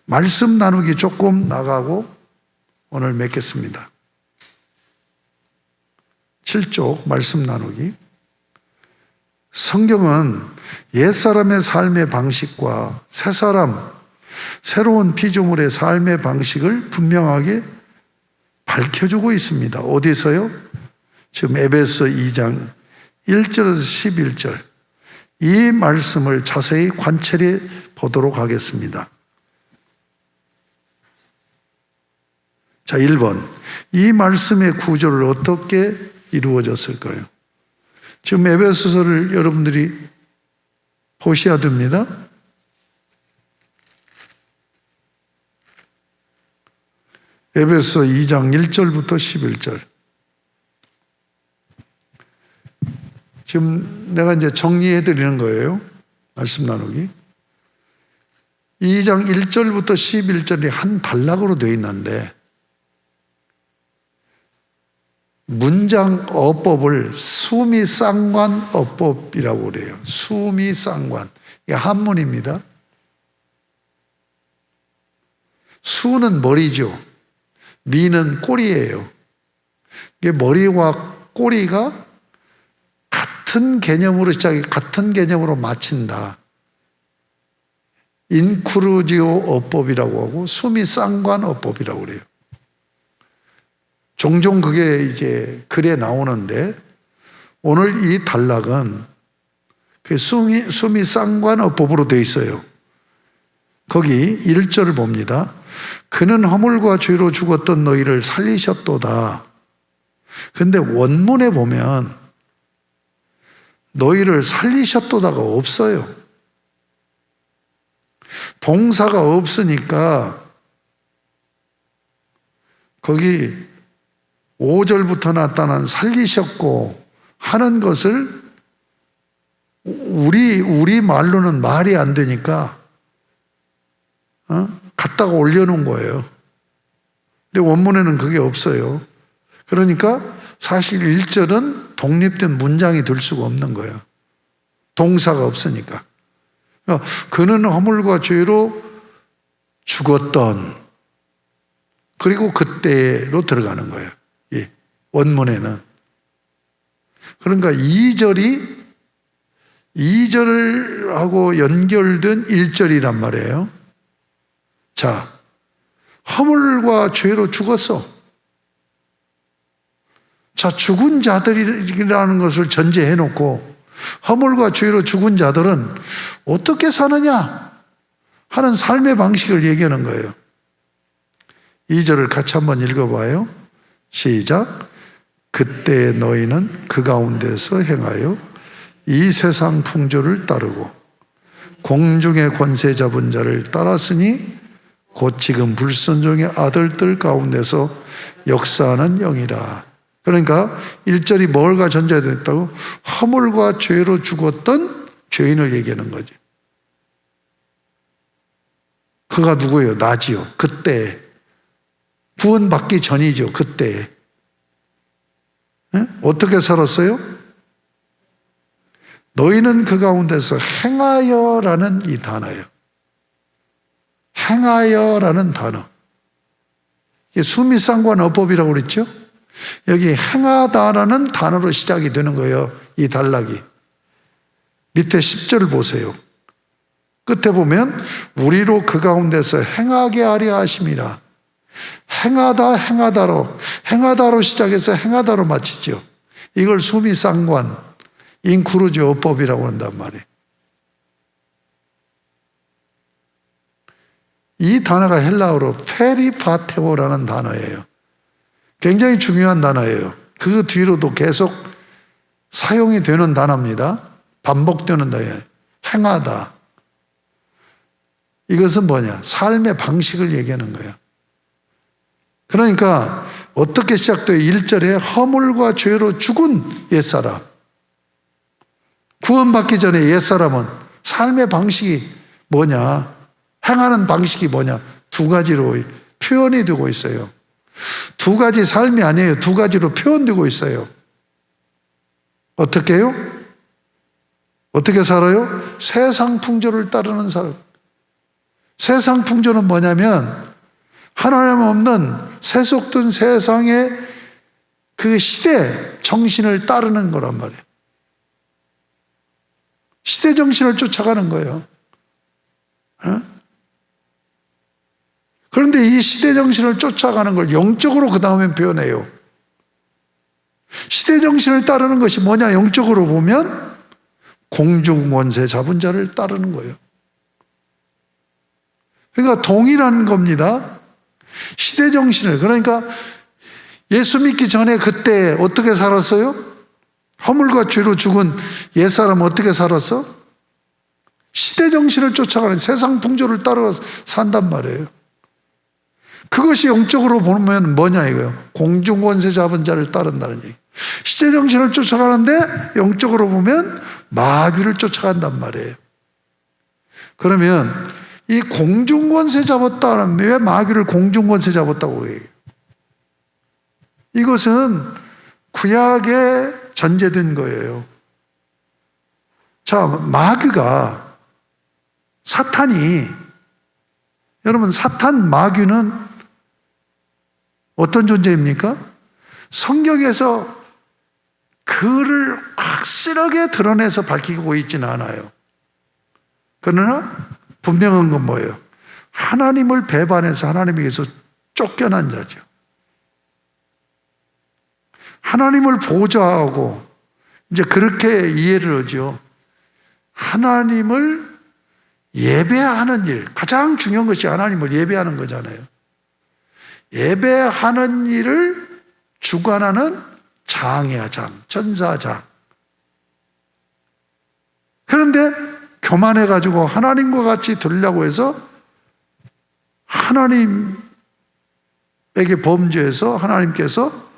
말씀 나누기 조금 나가고 오늘 맺겠습니다. 7쪽 말씀 나누기. 성경은 옛사람의 삶의 방식과 새사람, 새로운 피조물의 삶의 방식을 분명하게 밝혀주고 있습니다. 어디서요? 지금 에베소 2장 1절에서 11절. 이 말씀을 자세히 관찰해 보도록 하겠습니다. 자, 1번. 이 말씀의 구조를 어떻게 이루어졌을까요? 지금 에베소서를 여러분들이 보셔야 됩니다. 에베소 2장 1절부터 11절. 지금 내가 이제 정리해 드리는 거예요. 말씀 나누기. 2장 1절부터 11절이 한 단락으로 되어 있는데 문장 어법을 수미쌍관 어법이라고 그래요. 수미쌍관. 이게 한문입니다. 수는 머리죠. 미는 꼬리예요. 이게 머리와 꼬리가 같은 개념으로 시작해 같은 개념으로 마친다. 인크루지오 어법이라고 하고 수미쌍관 어법이라고 그래요. 종종 그게 이제 글에 나오는데 오늘 이 단락은 그 수미쌍관 어법으로 되어 있어요. 거기 1절을 봅니다. 그는 허물과 죄로 죽었던 너희를 살리셨도다. 근데 원문에 보면 너희를 살리셨도다가 없어요. 동사가 없으니까 거기 5절부터 나타난 살리셨고 하는 것을 우리 말로는 말이 안 되니까 갖다가 올려놓은 거예요. 근데 원문에는 그게 없어요. 그러니까 사실 1절은 독립된 문장이 될 수가 없는 거예요. 동사가 없으니까. 그는 허물과 죄로 죽었던, 그리고 그때로 들어가는 거예요. 예, 원문에는. 그러니까 2절하고 연결된 1절이란 말이에요. 자, 허물과 죄로 죽었어. 자, 죽은 자들이라는 것을 전제해 놓고 허물과 죄로 죽은 자들은 어떻게 사느냐 하는 삶의 방식을 얘기하는 거예요. 2절을 같이 한번 읽어봐요. 시작. 그때 너희는 그 가운데서 행하여 이 세상 풍조를 따르고 공중의 권세 잡은 자를 따랐으니 곧 지금 불순종의 아들들 가운데서 역사하는 영이라. 그러니까 1절이 뭘가 전제됐다고? 허물과 죄로 죽었던 죄인을 얘기하는 거죠. 그가 누구예요? 나지요. 그때. 구원받기 전이죠. 그때. 네? 어떻게 살았어요? 너희는 그 가운데서 행하여라는 이 단어예요. 행하여라는 단어. 이게 수미상관어법이라고 그랬죠? 여기 행하다라는 단어로 시작이 되는 거예요. 이 단락이. 밑에 10절 보세요. 끝에 보면 우리로 그 가운데서 행하게 하려 하심이라. 행하다로 시작해서 행하다로 마치죠. 이걸 수미상관 인크루지어법이라고 한단 말이에요. 이 단어가 헬라어로 페리파테오라는 단어예요. 굉장히 중요한 단어예요. 그 뒤로도 계속 사용이 되는 단어입니다. 반복되는 단어예요. 행하다. 이것은 뭐냐? 삶의 방식을 얘기하는 거예요. 그러니까 어떻게 시작돼요? 1절에 허물과 죄로 죽은 옛사람. 구원받기 전에 옛사람은 삶의 방식이 뭐냐? 행하는 방식이 뭐냐? 두 가지로 표현이 되고 있어요. 두 가지 삶이 아니에요. 두 가지로 표현되고 있어요. 어떻게 해요? 어떻게 살아요? 세상 풍조를 따르는 삶. 세상 풍조는 뭐냐면 하나님 없는 세속된 세상의 그 시대 정신을 따르는 거란 말이에요. 시대 정신을 쫓아가는 거예요. 그런데 이 시대 정신을 쫓아가는 걸 영적으로 그 다음에 표현해요. 시대 정신을 따르는 것이 뭐냐? 영적으로 보면 공중 권세 잡은 자를 따르는 거예요. 그러니까 동일한 겁니다. 시대 정신을. 그러니까 예수 믿기 전에 그때 어떻게 살았어요? 허물과 죄로 죽은 옛사람 어떻게 살았어? 시대 정신을 쫓아가는 세상 풍조를 따라 산단 말이에요. 그것이 영적으로 보면 뭐냐 이거예요. 공중 권세 잡은 자를 따른다는 얘기. 시대 정신을 쫓아가는데 영적으로 보면 마귀를 쫓아간단 말이에요. 그러면 이 공중 권세 잡았다는, 왜 마귀를 공중 권세 잡았다고 해요? 이것은 구약에 전제된 거예요. 자, 마귀가, 사탄이, 여러분 사탄 마귀는 어떤 존재입니까? 성경에서 그를 확실하게 드러내서 밝히고 있지는 않아요. 그러나 분명한 건 뭐예요? 하나님을 배반해서 하나님에게서 쫓겨난 자죠. 하나님을 보좌하고 이제 그렇게 이해를 하죠. 하나님을 예배하는 일, 가장 중요한 것이 하나님을 예배하는 거잖아요. 예배하는 일을 주관하는 장이야, 장. 천사장. 그런데 교만해가지고 하나님과 같이 되려고 해서 하나님에게 범죄해서 하나님께서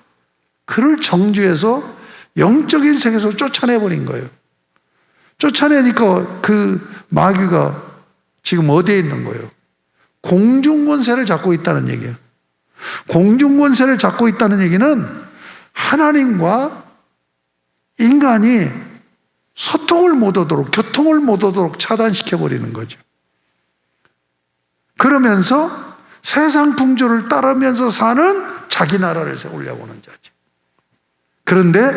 그를 정죄해서 영적인 세계에서 쫓아내버린 거예요. 쫓아내니까 그 마귀가 지금 어디에 있는 거예요? 공중권세를 잡고 있다는 얘기예요. 공중권세를 잡고 있다는 얘기는 하나님과 인간이 소통을 못하도록, 교통을 못하도록 차단시켜버리는 거죠. 그러면서 세상 풍조를 따르면서 사는 자기 나라를 세우려고 하는 자죠. 그런데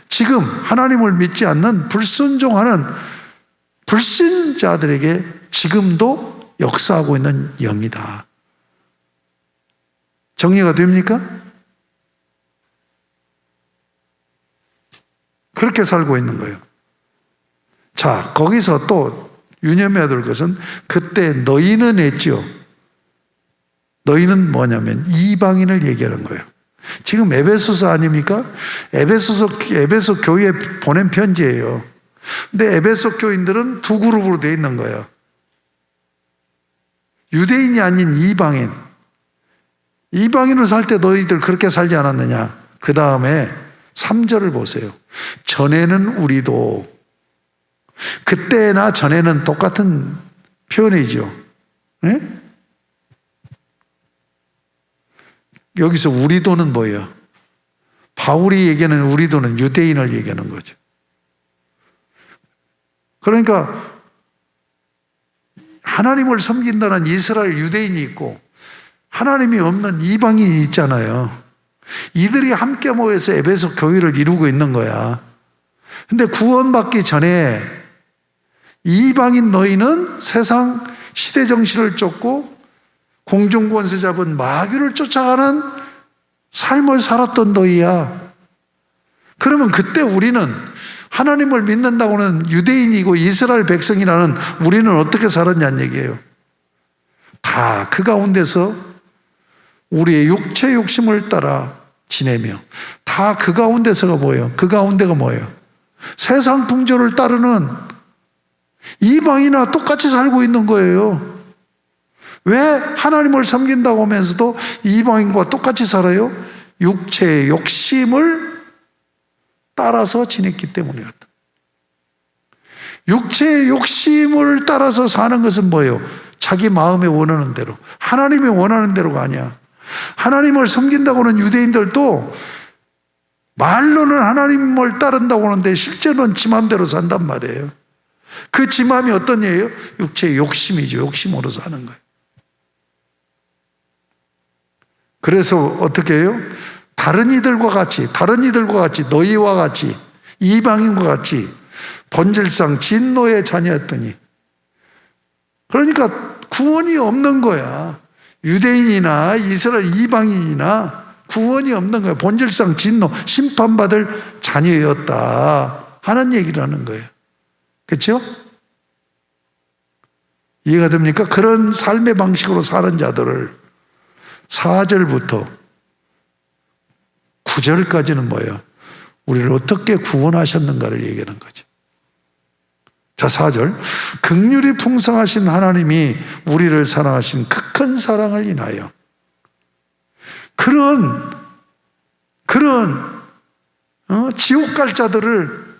지금 하나님을 믿지 않는 불순종하는 불신자들에게 지금도 역사하고 있는 영이다. 정리가 됩니까? 그렇게 살고 있는 거예요. 자, 거기서 또 유념해야 될 것은 그때 너희는 했죠. 너희는 뭐냐면 이방인을 얘기하는 거예요. 지금 에베소서 아닙니까? 에베소 교회에 보낸 편지예요. 근데 에베소 교인들은 두 그룹으로 되어 있는 거예요. 유대인이 아닌 이방인. 이방인으로 살 때 너희들 그렇게 살지 않았느냐? 그 다음에 3절을 보세요. 전에는 우리도, 그때나 전에는 똑같은 표현이죠. 네? 여기서 우리도는 뭐예요? 바울이 얘기하는 우리도는 유대인을 얘기하는 거죠. 그러니까 하나님을 섬긴다는 이스라엘 유대인이 있고 하나님이 없는 이방인이 있잖아요. 이들이 함께 모여서 에베소 교회를 이루고 있는 거야. 근데 구원받기 전에 이방인 너희는 세상 시대 정신을 쫓고 공중권세 잡은 마귀를 쫓아가는 삶을 살았던 너희야. 그러면 그때 우리는 하나님을 믿는다고는 유대인이고 이스라엘 백성이라는 우리는 어떻게 살았냐는 얘기예요. 다 그 가운데서 우리의 육체 욕심을 따라 지내며 다 그 가운데서가 뭐예요? 그 가운데가 뭐예요? 세상 풍조를 따르는 이방이나 똑같이 살고 있는 거예요. 왜 하나님을 섬긴다고 하면서도 이방인과 똑같이 살아요? 육체의 욕심을 따라서 지냈기 때문이었다. 육체의 욕심을 따라서 사는 것은 뭐예요? 자기 마음에 원하는 대로, 하나님이 원하는 대로가 아니야. 하나님을 섬긴다고 하는 유대인들도 말로는 하나님을 따른다고 하는데 실제로는 지 마음대로 산단 말이에요. 그 지 마음이 어떤 예요? 육체의 욕심이죠. 욕심으로 사는 거예요. 그래서 어떻게 해요? 다른 이들과 같이 너희와 같이 이방인과 같이 본질상 진노의 자녀였더니, 그러니까 구원이 없는 거야. 유대인이나 이스라엘 이방인이나 구원이 없는 거야. 본질상 진노, 심판받을 자녀였다 하는 얘기를 하는 거예요. 그렇죠? 이해가 됩니까? 그런 삶의 방식으로 사는 자들을 4절부터 9절까지는 뭐예요? 우리를 어떻게 구원하셨는가를 얘기하는 거죠. 자, 4절. 긍휼이 풍성하신 하나님이 우리를 사랑하신 그 큰 사랑을 인하여 그런 지옥 갈 자들을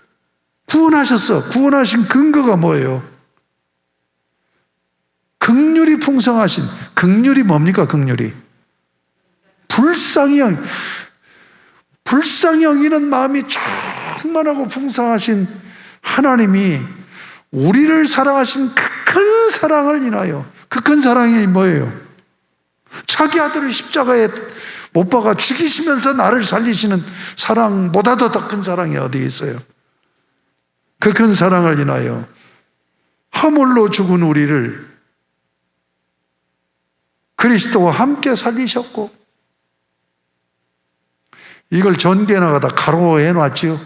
구원하셨어. 구원하신 근거가 뭐예요? 긍휼이 풍성하신, 긍휼이 뭡니까? 긍휼이 불쌍히 여기는 마음이 충만하고 풍성하신 하나님이 우리를 사랑하신 그 큰 사랑을 인하여, 그 큰 사랑이 뭐예요? 자기 아들을 십자가에 못 박아 죽이시면서 나를 살리시는 사랑보다도 더 큰 사랑이 어디 있어요? 그 큰 사랑을 인하여 허물로 죽은 우리를 그리스도와 함께 살리셨고, 이걸 전개해 나가다 가로해 놨지요.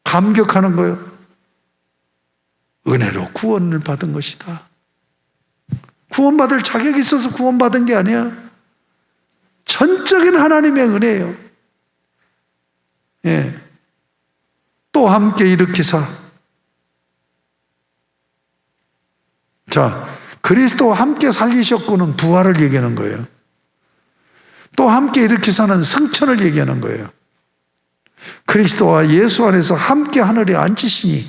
감격하는 거예요. 은혜로 구원을 받은 것이다. 구원받을 자격이 있어서 구원받은 게 아니야. 전적인 하나님의 은혜예요. 예. 또 함께 일으키사. 자, 그리스도와 함께 살리셨고는 부활을 얘기하는 거예요. 또 함께 일으키사는 승천을 얘기하는 거예요. 그리스도와 예수 안에서 함께 하늘에 앉히시니,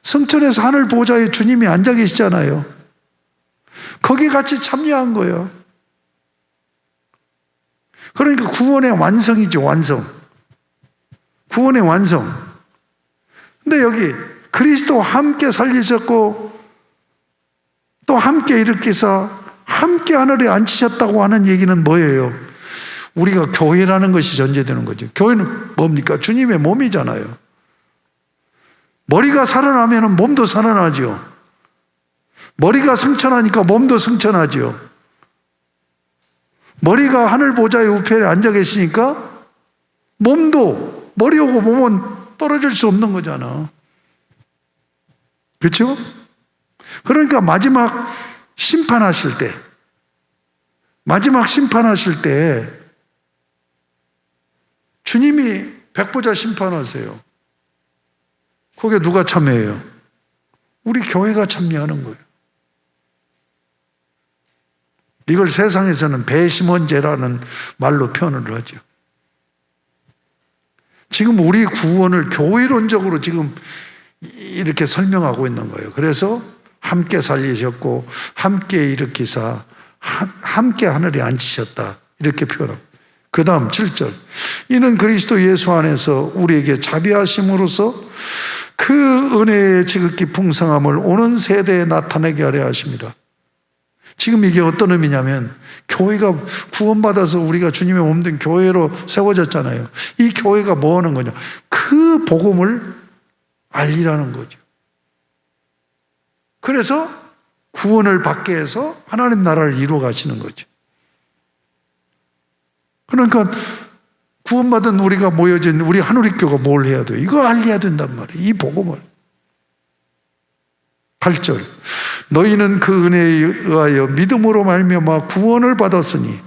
승천에서 하늘 보좌에 주님이 앉아 계시잖아요. 거기 같이 참여한 거예요. 그러니까 구원의 완성이죠, 완성. 구원의 완성. 근데 여기 그리스도와 함께 살리셨고 또 함께 일으키사 함께 하늘에 앉히셨다고 하는 얘기는 뭐예요? 우리가 교회라는 것이 전제되는 거죠. 교회는 뭡니까? 주님의 몸이잖아요. 머리가 살아나면 몸도 살아나죠. 머리가 승천하니까 몸도 승천하죠. 머리가 하늘 보좌의 우편에 앉아 계시니까 몸도, 머리하고 몸은 떨어질 수 없는 거잖아. 그렇죠? 그러니까 마지막 심판하실 때 주님이 백보자 심판하세요. 거기에 누가 참여해요? 우리 교회가 참여하는 거예요. 이걸 세상에서는 배심원제라는 말로 표현을 하죠. 지금 우리 구원을 교회론적으로 지금 이렇게 설명하고 있는 거예요. 그래서 함께 살리셨고 함께 일으키사 함께 하늘에 앉히셨다, 이렇게 표현합니다. 그 다음 7절, 이는 그리스도 예수 안에서 우리에게 자비하심으로써 그 은혜의 지극히 풍성함을 오는 세대에 나타내게 하려 하십니다. 지금 이게 어떤 의미냐면, 교회가 구원받아서 우리가 주님의 몸된 교회로 세워졌잖아요. 이 교회가 뭐 하는 거냐? 그 복음을 알리라는 거죠. 그래서 구원을 받게 해서 하나님 나라를 이루어 가시는 거죠. 그러니까 구원받은 우리가 모여진 우리 한우리교가 뭘 해야 돼요? 이거 알려야 된단 말이에요. 이 복음을. 8절, 너희는 그 은혜에 의하여 믿음으로 말미암아 구원을 받았으니,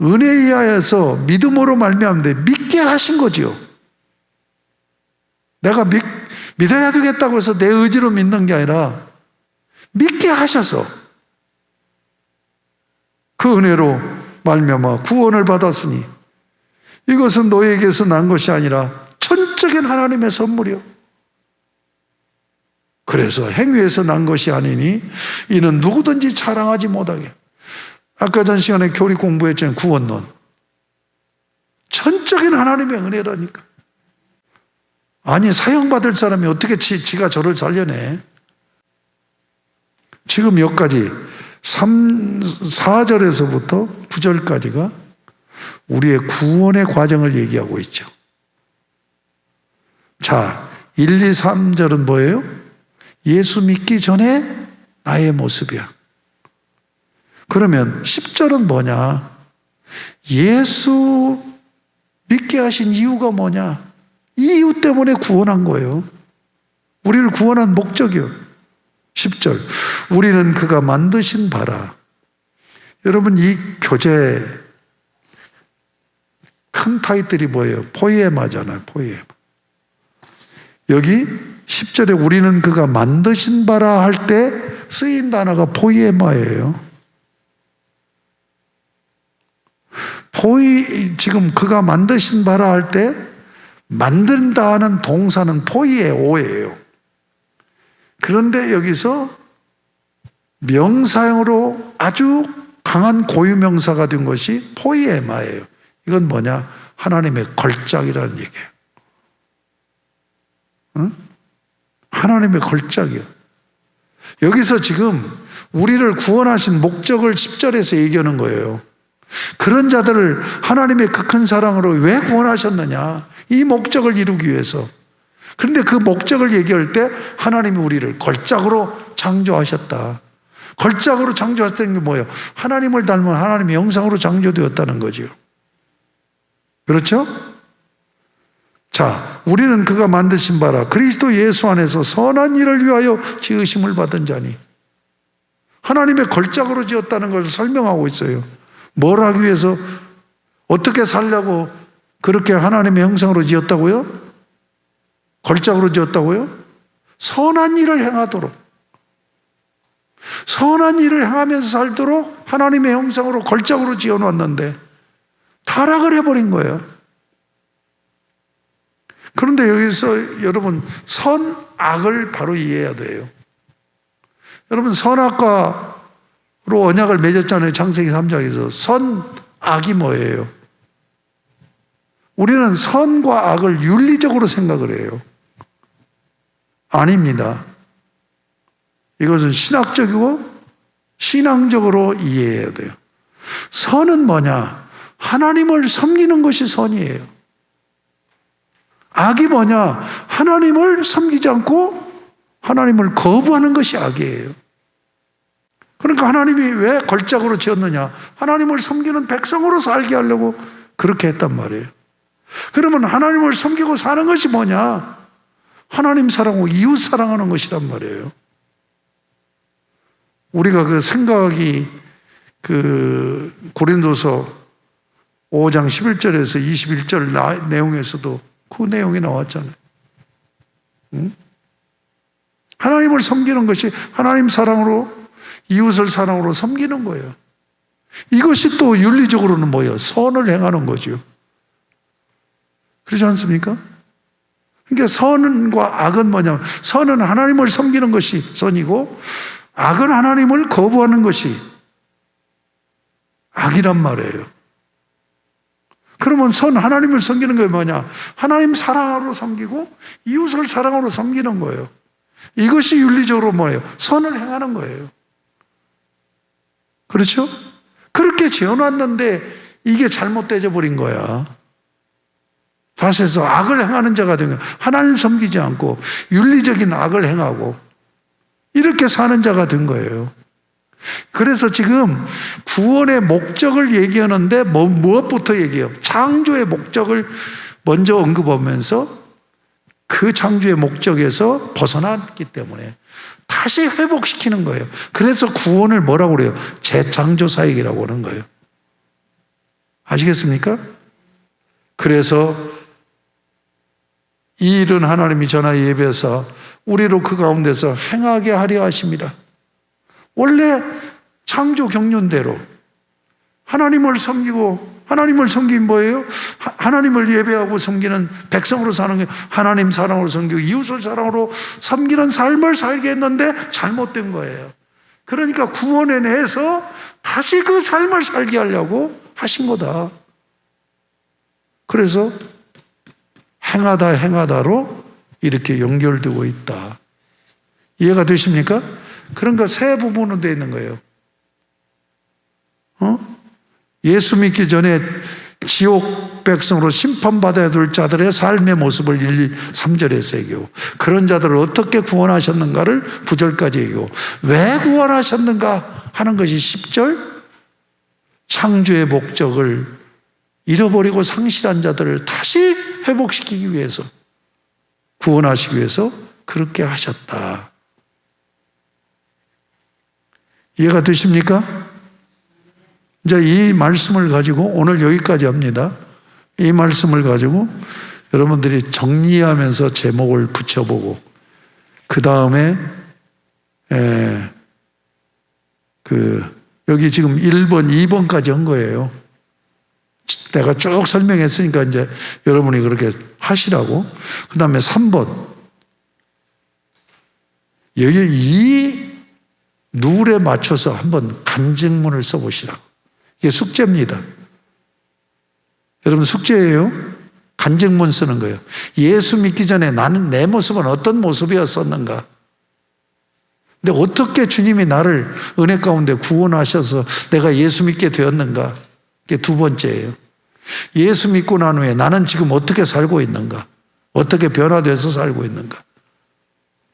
은혜에 의하여서 믿음으로 말미암는데 믿게 하신 거죠. 내가 믿어야 되겠다고 해서 내 의지로 믿는 게 아니라 믿게 하셔서 그 은혜로 말미암아 구원을 받았으니, 이것은 너희에게서 난 것이 아니라 천적인 하나님의 선물이요. 그래서 행위에서 난 것이 아니니 이는 누구든지 자랑하지 못하게. 아까 전 시간에 교리 공부했잖아요. 구원론. 천적인 하나님의 은혜라니까. 아니, 사형받을 사람이 어떻게 지가 저를 살려내? 지금 여기까지 4절에서부터 9절까지가 우리의 구원의 과정을 얘기하고 있죠. 자, 1, 2, 3절은 뭐예요? 예수 믿기 전에 나의 모습이야. 그러면 10절은 뭐냐? 예수 믿게 하신 이유가 뭐냐? 이 이유 때문에 구원한 거예요. 우리를 구원한 목적이요. 10절, 우리는 그가 만드신 바라. 여러분, 이 교재 큰 타이틀이 뭐예요? 포이에마잖아요. 포이에마. 여기 10절에 우리는 그가 만드신 바라 할 때 쓰인 단어가 포이에마예요. 지금 그가 만드신 바라 할 때 만든다는 동사는 포이에오예요. 그런데 여기서 명사형으로 아주 강한 고유명사가 된 것이 포이에마예요. 이건 뭐냐? 하나님의 걸작이라는 얘기예요. 응? 하나님의 걸작이요. 여기서 지금 우리를 구원하신 목적을 10절에서 얘기하는 거예요. 그런 자들을 하나님의 그 큰 사랑으로 왜 구원하셨느냐? 이 목적을 이루기 위해서. 그런데 그 목적을 얘기할 때 하나님이 우리를 걸작으로 창조하셨다. 걸작으로 창조하셨다는 게 뭐예요? 하나님을 닮은 하나님의 형상으로 창조되었다는 거죠. 그렇죠? 자, 우리는 그가 만드신 바라 그리스도 예수 안에서 선한 일을 위하여 지으심을 받은 자니. 하나님의 걸작으로 지었다는 것을 설명하고 있어요. 뭘 하기 위해서, 어떻게 살려고 그렇게 하나님의 형상으로 지었다고요? 걸작으로 지었다고요? 선한 일을 행하도록, 선한 일을 행하면서 살도록 하나님의 형상으로 걸작으로 지어놨는데 타락을 해버린 거예요. 그런데 여기서 여러분 선악을 바로 이해해야 돼요. 여러분 선악과로 언약을 맺었잖아요. 창세기 3장에서. 선악이 뭐예요? 우리는 선과 악을 윤리적으로 생각을 해요. 아닙니다. 이것은 신학적이고 신앙적으로 이해해야 돼요. 선은 뭐냐? 하나님을 섬기는 것이 선이에요. 악이 뭐냐? 하나님을 섬기지 않고 하나님을 거부하는 것이 악이에요. 그러니까 하나님이 왜 걸작으로 지었느냐? 하나님을 섬기는 백성으로 살게 하려고 그렇게 했단 말이에요. 그러면 하나님을 섬기고 사는 것이 뭐냐? 하나님 사랑하고 이웃 사랑하는 것이란 말이에요. 우리가 그 생각이 고린도서 5장 11절에서 21절 내용에서도 그 내용이 나왔잖아요. 응? 하나님을 섬기는 것이 하나님 사랑으로 이웃을 사랑으로 섬기는 거예요. 이것이 또 윤리적으로는 뭐예요? 선을 행하는 거죠. 그렇지 않습니까? 그러니까 선과 악은 뭐냐면 선은 하나님을 섬기는 것이 선이고 악은 하나님을 거부하는 것이 악이란 말이에요. 그러면 하나님을 섬기는 게 뭐냐? 하나님 사랑으로 섬기고 이웃을 사랑으로 섬기는 거예요. 이것이 윤리적으로 뭐예요? 선을 행하는 거예요. 그렇죠? 그렇게 지어놨는데 이게 잘못되어 버린 거야. 다시 해서 악을 행하는 자가 된 거예요. 하나님 섬기지 않고 윤리적인 악을 행하고 이렇게 사는 자가 된 거예요. 그래서 지금 구원의 목적을 얘기하는데 무엇부터 얘기해요? 창조의 목적을 먼저 언급하면서 그 창조의 목적에서 벗어났기 때문에 다시 회복시키는 거예요. 그래서 구원을 뭐라고 그래요? 재창조 사역이라고 하는 거예요. 아시겠습니까? 그래서 이 일은 하나님이 전하 예배해서 우리로 그 가운데서 행하게 하려 하십니다. 원래 창조 경륜대로 하나님을 섬기고, 하나님을 섬기긴 뭐예요? 하나님을 예배하고 섬기는 백성으로 사는 게 하나님 사랑으로 섬기고 이웃을 사랑으로 섬기는 삶을 살게 했는데 잘못된 거예요. 그러니까 구원에 내서 다시 그 삶을 살게 하려고 하신 거다. 그래서 행하다로 이렇게 연결되고 있다. 이해가 되십니까? 그러니까 세 부분으로 되어 있는 거예요. 예수 믿기 전에 지옥 백성으로 심판받아야 될 자들의 삶의 모습을 3절에서 얘기하고, 그런 자들을 어떻게 구원하셨는가를 9절까지 얘기하고, 왜 구원하셨는가 하는 것이 10절, 창조의 목적을 잃어버리고 상실한 자들을 다시 회복시키기 위해서, 구원하시기 위해서 그렇게 하셨다. 이해가 되십니까? 이제 이 말씀을 가지고 오늘 여기까지 합니다. 이 말씀을 가지고 여러분들이 정리하면서 제목을 붙여보고, 그 다음에 여기 지금 1번, 2번까지 한 거예요. 내가 쭉 설명했으니까 이제 여러분이 그렇게 하시라고. 그 다음에 3번. 여기 이 룰에 맞춰서 한번 간증문을 써보시라고. 이게 숙제입니다. 여러분 숙제예요. 간증문 쓰는 거예요. 예수 믿기 전에 나는 내 모습은 어떤 모습이었었는가? 근데 어떻게 주님이 나를 은혜 가운데 구원하셔서 내가 예수 믿게 되었는가? 이게 두 번째예요. 예수 믿고 난 후에 나는 지금 어떻게 살고 있는가? 어떻게 변화돼서 살고 있는가?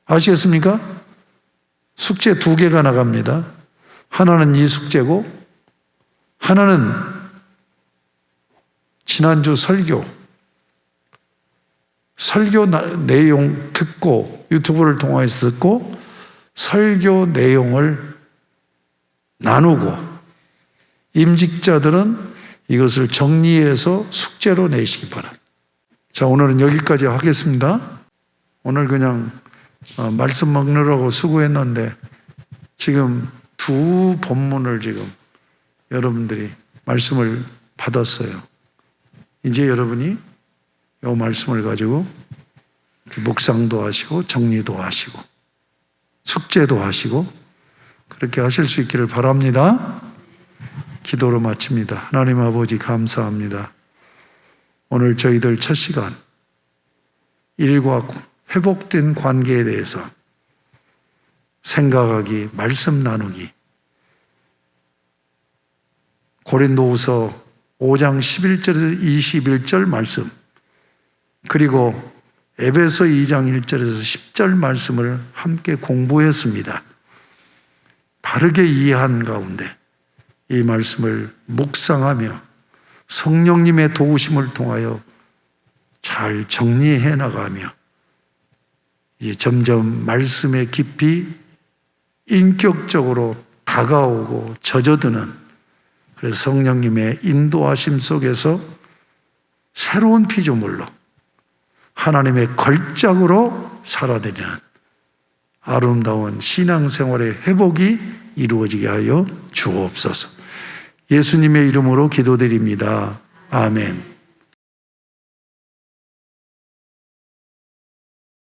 아시겠습니까? 숙제 2개가 나갑니다. 하나는 이 숙제고, 하나는 지난주 설교 내용 듣고, 유튜브를 통해서 듣고 설교 내용을 나누고, 임직자들은 이것을 정리해서 숙제로 내시기 바랍니다. 자, 오늘은 여기까지 하겠습니다. 오늘 그냥 말씀 먹느라고 수고했는데 지금 두 본문을 지금 여러분들이 말씀을 받았어요. 이제 여러분이 이 말씀을 가지고 묵상도 하시고 정리도 하시고 숙제도 하시고 그렇게 하실 수 있기를 바랍니다. 기도로 마칩니다. 하나님 아버지 감사합니다. 오늘 저희들 첫 시간 일과 회복된 관계에 대해서 생각하기, 말씀 나누기, 고린도후서 5장 11절에서 21절 말씀, 그리고 에베소 2장 1절에서 10절 말씀을 함께 공부했습니다. 바르게 이해한 가운데 이 말씀을 묵상하며 성령님의 도우심을 통하여 잘 정리해 나가며 이제 점점 말씀의 깊이 인격적으로 다가오고 젖어드는, 그래서 성령님의 인도하심 속에서 새로운 피조물로 하나님의 걸작으로 살아내리는 아름다운 신앙생활의 회복이 이루어지게 하여 주옵소서. 예수님의 이름으로 기도드립니다. 아멘.